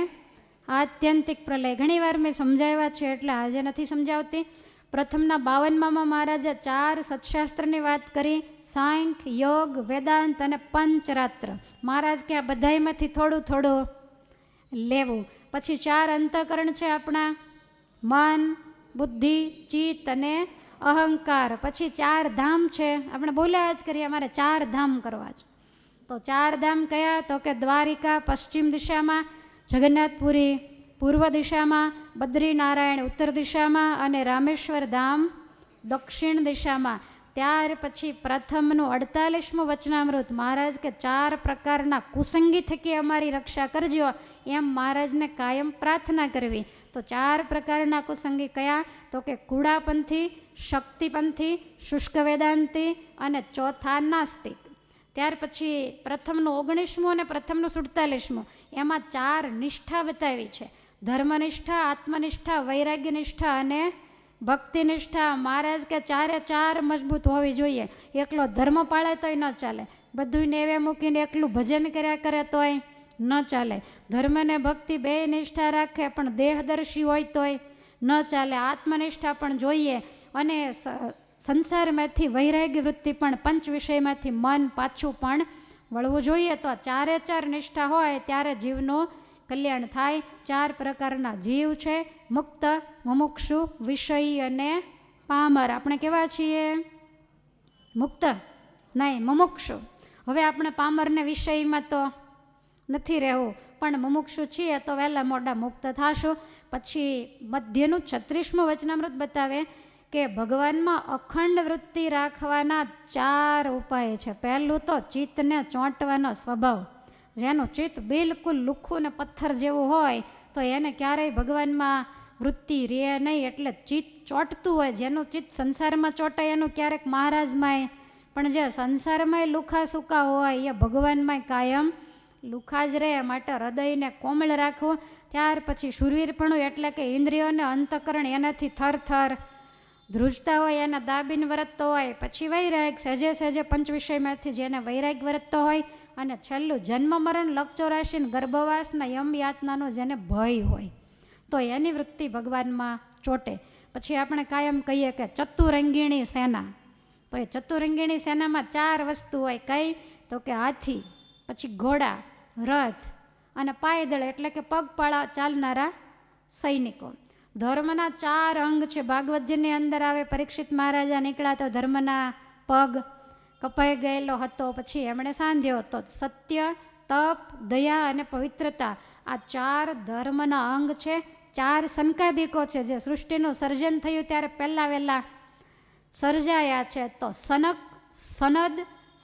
આત્યંતિક પ્રલય. ઘણીવાર મેં સમજાવ્યા છે એટલે આજે નથી સમજાવતી. પ્રથમના 52માં મહારાજે 4 સત્શાસ્ત્રની વાત કરી: સાંખ્ય, યોગ, વેદાંત અને પંચરાત્ર. મહારાજ કે આ બધાયમાંથી થોડું થોડું લેવું. પછી 4 અંતઃકરણ છે આપણા, મન, બુદ્ધિ, ચિત્ત અને અહંકાર. પછી 4 ધામ છે, આપણે બોલ્યા જ કરીએ અમારે 4 ધામ કરવા છે. તો 4 ધામ કયા? તો કે દ્વારિકા પશ્ચિમ દિશામાં, જગન્નાથપુરી પૂર્વ દિશામાં, બદ્રીનારાયણ ઉત્તર દિશામાં અને રામેશ્વર ધામ દક્ષિણ દિશામાં. ત્યાર પછી પ્રથમનું 48મું વચનામૃત મહારાજ કે 4 પ્રકારના કુસંગી થકી અમારી રક્ષા કરજો, એમ મહારાજને કાયમ પ્રાર્થના કરવી. તો 4 પ્રકારના કુસંગી કયા? તો કે કુડાપંથી, શક્તિપંથી, શુષ્ક વેદાંતી અને ચોથા નાસ્તિક. ત્યાર પછી પ્રથમનું 19મું અને પ્રથમનું 47મું, એમાં 4 નિષ્ઠા બતાવી છે: ધર્મનિષ્ઠા, આત્મનિષ્ઠા, વૈરાગ્યનિષ્ઠા અને ભક્તિનિષ્ઠા. મહારાજ કે 4 મજબૂત હોવી જોઈએ. એકલો ધર્મ પાળે તોય ન ચાલે, બધું નેવે મૂકીને એકલું ભજન કર્યા કરે તોય ન ચાલે. ધર્મ ને ભક્તિ બે નિષ્ઠા રાખે પણ દેહદર્શી હોય તોય ન ચાલે. આત્મનિષ્ઠા પણ જોઈએ અને સંસારમાંથી વૈરાગ્ય વૃત્તિ પણ, પંચ વિષયમાંથી મન પાછું પણ વળવું જોઈએ. તો 4 નિષ્ઠા હોય ત્યારે જીવનું કલ્યાણ થાય. 4 પ્રકારના જીવ છે: મુક્ત, મુમુક્ષુ, વિષયી અને પામર. આપણે કેવા છીએ? મુક્ત નહીં, મુમુક્ષુ. હવે આપણે પામરને વિષયમાં તો નથી રહેવું, પણ મુમુક્ષુ છીએ તો વહેલા મોડા મુક્ત થાશું. પછી મધ્યનું 36મું વચનામૃત બતાવે કે ભગવાનમાં અખંડ વૃત્તિ રાખવાના 4 ઉપાય છે. પહેલું તો ચિત્તને ચોંટવાનો સ્વભાવ. જેનું ચિત્ત બિલકુલ લુખ્ખું ને પથ્થર જેવું હોય તો એને ક્યારેય ભગવાનમાં વૃત્તિ રહે નહીં. એટલે ચિત્ત ચોંટતું હોય, જેનું ચિત્ત સંસારમાં ચોંટાય એનું ક્યારેક મહારાજમાંય, પણ જે સંસારમાંય લુખા સૂકા હોય એ ભગવાનમાંય કાયમ લુખા જ રહે. માટે હૃદયને કોમળ રાખવું. ત્યાર પછી શૂરવીરપણું, એટલે કે ઇન્દ્રિયોને અંતકરણ એનાથી થર ધ્રુજતા હોય એને દાબીને વર્તતો હોય. પછી વૈરાગ, સહેજે સહેજે પંચ વિષયમાંથી જેને વૈરાગ વર્તતો હોય. અને છેલ્લું જન્મ મરણ, લક્ષ 84, ગર્ભવાસના યમ યાતનાનો જેને ભય હોય તો એની વૃત્તિ ભગવાનમાં ચોટે. પછી આપણે કાયમ કહીએ કે ચતુરંગીણી સેના. તો એ ચતુરંગીણી સેનામાં 4 વસ્તુ હોય. કઈ? તો કે હાથી, પછી ઘોડા, રથ અને પાયદળ, એટલે કે પગપાળા ચાલનારા સૈનિકો. ધર્મના 4 અંગ છે. ભાગવતજીની અંદર આવે, પરીક્ષિત મહારાજા નીકળ્યા તો ધર્મના પગ કપાઈ ગયેલો હતો, પછી એમણે સાંધ્યો. તો સત્ય, તપ, દયા અને પવિત્રતા, આ 4 ધર્મના અંગ છે. 4 સંકાદિકો છે જે સૃષ્ટિનું સર્જન થયું ત્યારે પહેલાં વહેલા સર્જાયા છે. તો સનક, સનદ,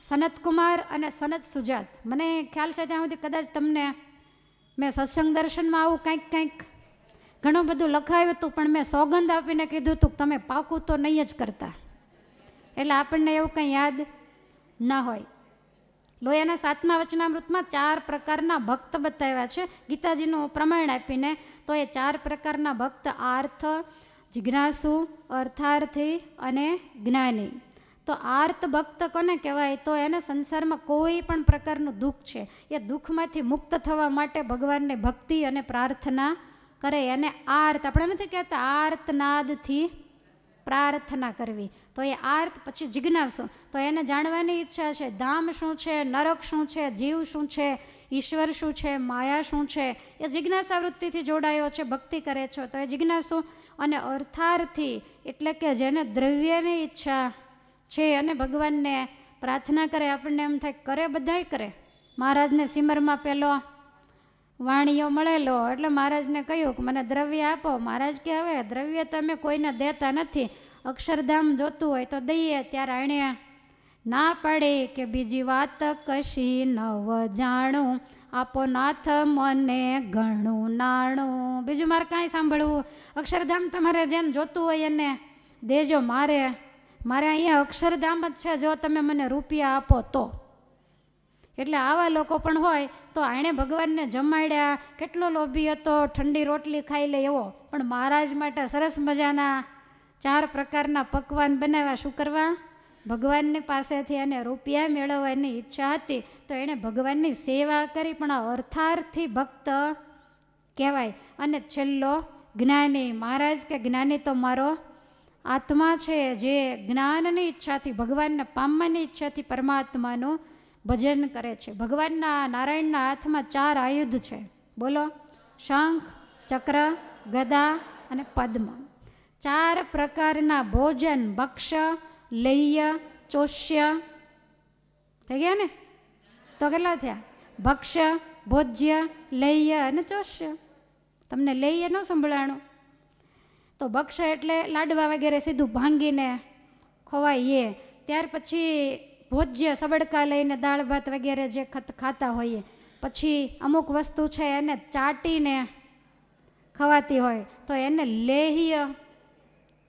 સનતકુમાર અને સનત સુજાત. મને ખ્યાલ છે ત્યાં સુધી કદાચ તમને મેં સત્સંગ દર્શનમાં આવું કંઈક ઘણું બધું લખાયું હતું, પણ મેં સોગંદ આપીને કીધું હતું કે તમે પાકું તો નહીં જ કરતા, એટલે આપણને એવું કંઈ યાદ ના હોય. લોયાના 7મા વચનામૃતમાં 4 પ્રકારના ભક્ત બતાવ્યા છે ગીતાજીનું પ્રમાણ આપીને. તો એ 4 પ્રકારના ભક્ત: આર્થ, જિજ્ઞાસુ, અર્થાર્થી અને જ્ઞાની. તો આર્ત ભક્ત કોને કહેવાય? તો એને સંસારમાં કોઈ પણ પ્રકારનું દુઃખ છે, એ દુઃખમાંથી મુક્ત થવા માટે ભગવાનને ભક્તિ અને પ્રાર્થના કરે. એને આર્ત, આપણે નથી કહેતા આર્તનાદથી પ્રાર્થના કરવી, તો એ આર્ત. પછી જિજ્ઞાસુ, તો એને જાણવાની ઈચ્છા છે, ધામ શું છે, નરક શું છે, જીવ શું છે, ઈશ્વર શું છે, માયા શું છે. એ જિજ્ઞાસા વૃત્તિથી જોડાયો છે, ભક્તિ કરે છે, તો એ જિજ્ઞાસુ. અને અર્થાર્થી, એટલે કે જેને દ્રવ્યની ઈચ્છા છે અને ભગવાનને પ્રાર્થના કરે. આપણને એમ થાય કરે, બધાય કરે. મહારાજને સિમરમાં પેલો વાણિયો મળેલો એટલે મહારાજને કહ્યું કે મને દ્રવ્ય આપો. મહારાજ કે હવે દ્રવ્ય તમે કોઈને દેતા નથી, અક્ષરધામ જોતું હોય તો દઈએ. ત્યારે એણે ના પાડી કે બીજી વાત કશી નવ જાણું, આપો નાથ મને ઘણું નાણું. બીજું મારે કાંઈ સાંભળવું, અક્ષરધામ તમારે જેને જોતું હોય એને દેજો, મારે અહીંયા અક્ષરધામ જ છે, જો તમે મને રૂપિયા આપો તો. એટલે આવા લોકો પણ હોય. તો એણે ભગવાનને જમાડ્યા, કેટલો લોભી હતો, ઠંડી રોટલી ખાઈ લે એવો, પણ મહારાજ માટે સરસ મજાના 4 પ્રકારના પકવાન બનાવ્યા. શું કરવા? ભગવાનની પાસેથી એને રૂપિયા મેળવવાની ઈચ્છા હતી તો એણે ભગવાનની સેવા કરી, પણ આ અર્થાર્થી ભક્ત કહેવાય. અને છેલ્લો જ્ઞાની. મહારાજ કે જ્ઞાની તો મારો આત્મા છે, જે જ્ઞાનની ઈચ્છાથી, ભગવાનને પામવાની ઈચ્છાથી પરમાત્માનું ભજન કરે છે. ભગવાનના નારાયણના હાથમાં 4 આયુધ છે. બોલો, શંખ, ચક્ર, ગદા અને પદ્મ. 4 પ્રકારના ભોજન, ભક્ષ્ય, લેહ્ય, ચોષ્ય. થઈ ગયા ને? તો કેટલા થયા? ભક્ષ્ય, ભોજ્ય, લેહ્ય અને ચોષ્ય. તમને લેહ્ય ન સંભળાણું? તો ભક્ષ્ય એટલે લાડવા વગેરે સીધું ભાંગીને ખવાઈએ. ત્યાર પછી ભોજ્ય સબડકા લઈને દાળ ભાત વગેરે જે ખાતા હોઈએ. પછી અમુક વસ્તુ છે એને ચાટીને ખવાતી હોય તો એને લેહ્ય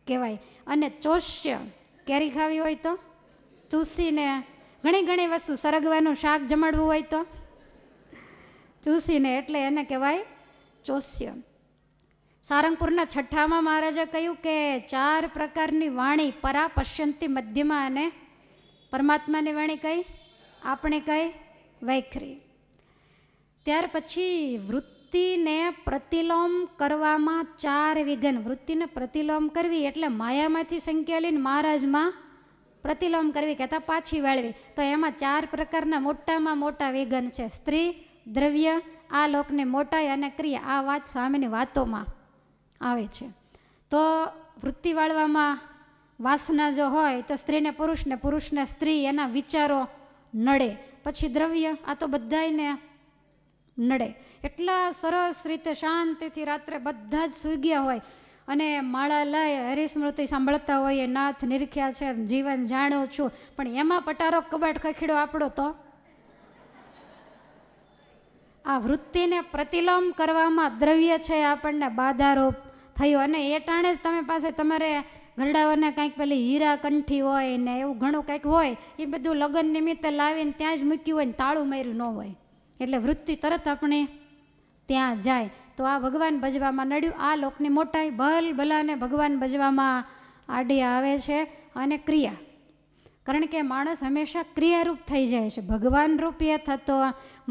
કહેવાય. અને ચોષ્ય કેરી ખાવી હોય તો ચૂસીને, ઘણી વસ્તુ સરગવાનું શાક જમાડવું હોય તો ચૂસીને, એટલે એને કહેવાય ચોષ્ય. સારંગપુરના છઠ્ઠામાં મહારાજે કહ્યું કે 4 પ્રકારની વાણી, પરા, પશ્યંતી, મધ્યમાં અને પરમાત્માની વાણી કઈ? આપણે કઈ? વૈખરી. ત્યાર પછી વૃત્તિને પ્રતિલોમ કરવામાં 4 વિઘન. વૃત્તિને પ્રતિલોમ કરવી એટલે માયામાંથી સંકેલીને મહારાજમાં પ્રતિલોમ કરવી, કહેતા પાછી વાળવી. તો એમાં 4 પ્રકારના મોટામાં મોટા વિઘન છે: સ્ત્રી, દ્રવ્ય, આ લોકની મોટાઈ અને ક્રિયા. આ વાત સ્વામીની વાતોમાં આવે છે. તો વૃત્તિ વાળવામાં વાસના જો હોય તો સ્ત્રીને પુરુષને, પુરુષને સ્ત્રી, એના વિચારો નડે. પછી દ્રવ્ય, આ તો બધાયને નડે. એટલા સરસ રીતે શાંતિથી રાત્રે બધા જ સૂઈ ગયા હોય અને માળા લઈ હરિસ્મૃતિ સાંભળતા હોઈએ, નાથ નિરખ્યા છે, જીવન જાણું છું, પણ એમાં પટારો કબાટ ખખીડો આપણો. તો આ વૃત્તિને પ્રતિલોમ કરવામાં દ્રવ્ય છે આપણને બાધારૂપ થયું. અને એ ટાણે જ તમે પાસે તમારે ઘરડાઓને કાંઈક પેલી હીરા કંઠી હોય ને એવું ઘણું કંઈક હોય, એ બધું લગ્ન નિમિત્તે લાવીને ત્યાં જ મૂક્યું હોય ને તાળું માર્યું ન હોય, એટલે વૃત્તિ તરત આપણે ત્યાં જાય. તો આ ભગવાન ભજવામાં નડ્યું. આ લોકની મોટાઈ ભલાને ભગવાન ભજવામાં આડી આવે છે. અને ક્રિયા, કારણ કે માણસ હંમેશા ક્રિયારૂપ થઈ જાય છે, ભગવાન રૂપ એ થતો.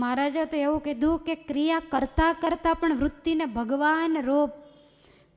મહારાજે તો એવું કીધું કે ક્રિયા કરતાં કરતાં પણ વૃત્તિને ભગવાન રૂપ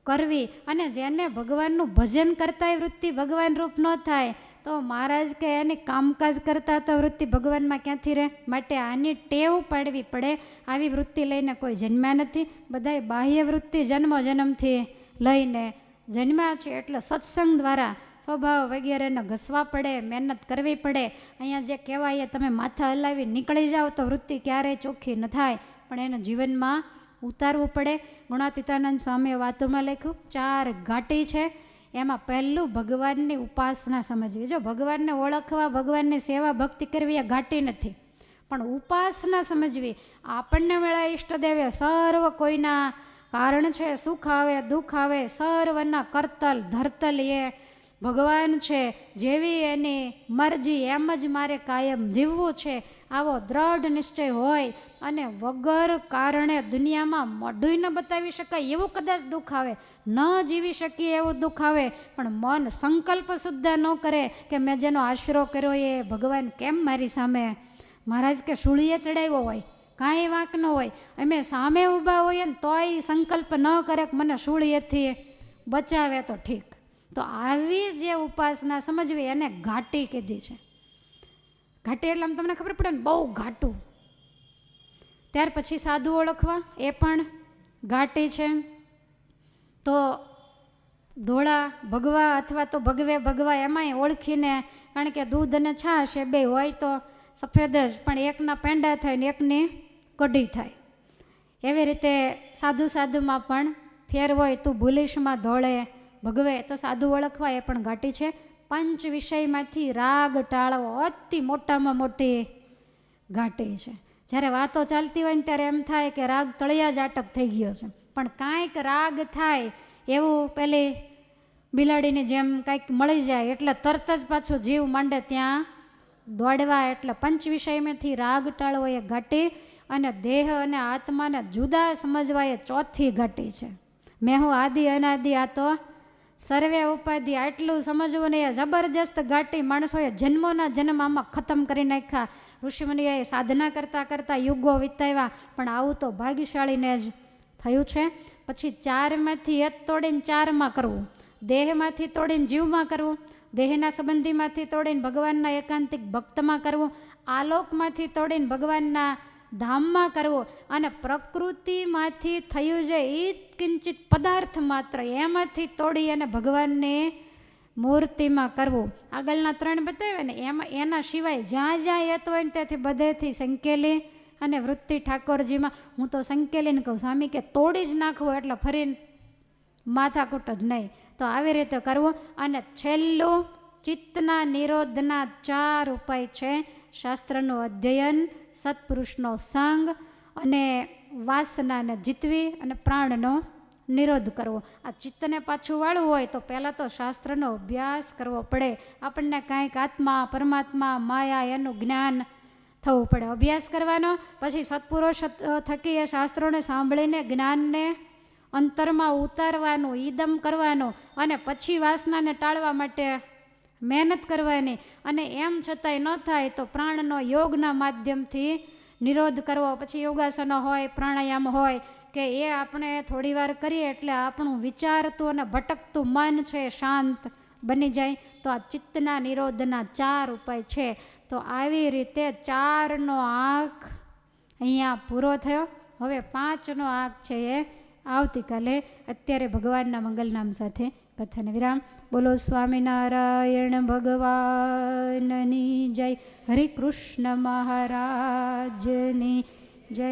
કરવી. અને જેને ભગવાનનું ભજન કરતાંય વૃત્તિ ભગવાન રૂપ ન થાય તો મહારાજ કે એની કામકાજ કરતાં તો વૃત્તિ ભગવાનમાં ક્યાંથી રહે? માટે આની ટેવ પાડવી પડે. આવી વૃત્તિ લઈને કોઈ જન્મ્યા નથી, બધાય બાહ્ય વૃત્તિ જન્મથી લઈને જન્મ્યા છે. એટલે સત્સંગ દ્વારા સ્વભાવ વગેરેને ઘસવા પડે, મહેનત કરવી પડે. અહીંયા જે કહેવાય તમે માથા હલાવી નીકળી જાઓ તો વૃત્તિ ક્યારેય ચોખ્ખી ન થાય, પણ એને જીવનમાં ઉતારવું પડે. ગુણાતીતાનંદ સ્વામીએ વાતોમાં લખ્યું 4 ઘાટી છે. એમાં પહેલું ભગવાનની ઉપાસના સમજવી. જો ભગવાનને ઓળખવા, ભગવાનની સેવા ભક્તિ કરવી એ ઘાટી નથી, પણ ઉપાસના સમજવી. આપણને મેળા ઈષ્ટદેવે સર્વ કોઈના કારણ છે, સુખ આવે દુઃખ આવે સર્વના કરતલ ધરતલ એ ભગવાન છે. જેવી એની મરજી એમ જ મારે કાયમ જીવવું છે, આવો દ્રઢ નિશ્ચય હોય અને વગર કારણે દુનિયામાં મોઢું ન બતાવી શકાય એવું કદાચ દુઃખ આવે, ન જીવી શકીએ એવું દુઃખ આવે, પણ મન સંકલ્પ સુદ્ધા ન કરે કે મેં જેનો આશરો કર્યો એ ભગવાન કેમ મારી સામે, મહારાજ કે સૂળીએ ચડાવ્યો હોય, કાંઈ વાંક ન હોય, અમે સામે ઊભા હોઈએ ને તોય સંકલ્પ ન કરે કે મને સૂળીએથી બચાવે તો ઠીક. તો આવી જે ઉપાસના સમજવી એને ઘાટી કીધી છે. ઘાટી એટલે આમ તમને ખબર પડે ને, બહુ ઘાટું. ત્યાર પછી સાધુ ઓળખવા, એ પણ ઘાટી છે. તો ધોળા ભગવા અથવા તો ભગવે ભગવા એમાંય ઓળખીને, કારણ કે દૂધ અને છાશ એ બે હોય તો સફેદ જ, પણ એકના પેંડા થાય ને એકની કઢી થાય. એવી રીતે સાધુમાં પણ ફેર હોય. તું ભૂલીશમાં ધોળે ભગવે, તો સાધુ ઓળખવા એ પણ ઘાટી છે. 5 વિષયમાંથી રાગ ટાળવો અતિ મોટામાં મોટી ઘાટી છે. જ્યારે વાતો ચાલતી હોય ને ત્યારે એમ થાય કે રાગ તળિયા જ આટક થઈ ગયો છે, પણ કાંઈક રાગ થાય એવું પેલી બિલાડીની જેમ કાંઈક મળી જાય એટલે તરત જ પાછું જીવ માંડે ત્યાં દોડવા. એટલે 5 વિષયમાંથી રાગ ટાળવો એ ઘાટી. અને દેહ અને આત્માને જુદા સમજવા એ ચોથી ઘાટી છે. મેં હું આદિ અનાદિ, આ તો સર્વે ઉપાધિ, આટલું સમજવું ને એ જબરજસ્ત ઘાટી. માણસોએ જન્મોના જન્મ આમાં ખતમ કરી નાખ્યા. ઋષિમુનિઓએ સાધના કરતાં કરતાં યુગો વિતાવ્યા, પણ આવું તો ભાગ્યશાળીને જ થયું છે. પછી 4માંથી એક તોડીને 4માં કરવું, દેહમાંથી તોડીને જીવમાં કરવું, દેહના સંબંધીમાંથી તોડીને ભગવાનના એકાંતિક ભક્તમાં કરવું, આલોકમાંથી તોડીને ભગવાનના ધામમાં કરવો અને પ્રકૃતિમાંથી થયું છે એ કિંચિત પદાર્થ માત્ર એમાંથી તોડી અને ભગવાનની મૂર્તિમાં કરવું. આગળના 3 બતાવ્યા ને એમાં એના સિવાય જ્યાં જ્યાં યત હોય ને ત્યાંથી બધેથી સંકેલી અને વૃત્તિ ઠાકોરજીમાં. હું તો સંકેલીને કહું સ્વામી કે તોડી જ નાખવું એટલે ફરીને માથાકૂટ જ નહીં. તો આવી રીતે કરવું. અને છેલ્લું ચિત્તના નિરોધના 4 ઉપાય છે. શાસ્ત્રનું અધ્યયન, સત્પુરુષનો સંગ અને વાસનાને જીતવી અને પ્રાણનો નિરોધ કરવો. આ ચિત્તને પાછું વાળવું હોય તો પહેલાં તો શાસ્ત્રનો અભ્યાસ કરવો પડે. આપણને કાંઈક આત્મા પરમાત્મા માયા એનું જ્ઞાન થવું પડે. અભ્યાસ કરવાનો, પછી સત્પુરુષ થકી એ શાસ્ત્રોને સાંભળીને જ્ઞાનને અંતરમાં ઉતારવાનું, ઈદમ કરવાનું અને પછી વાસનાને ટાળવા માટે મહેનત કરવાની. અને એમ છતાંય ન થાય તો પ્રાણનો યોગના માધ્યમથી નિરોધ કરવો. પછી યોગાસનો હોય, પ્રાણાયામ હોય કે એ આપણે થોડી વાર કરીએ એટલે આપણું વિચારતું અને ભટકતું મન છે શાંત બની જાય. તો આ ચિત્તના નિરોધના 4 ઉપાય છે. તો આવી રીતે 4નો આંક અહીંયા પૂરો થયો. હવે 5નો આંક છે એ આવતીકાલે. અત્યારે ભગવાનના મંગલનામ સાથે કથાને વિરામ. બોલો સ્વામિનારાયણ ભગવાનની જય. હરિ કૃષ્ણ મહારાજની જય.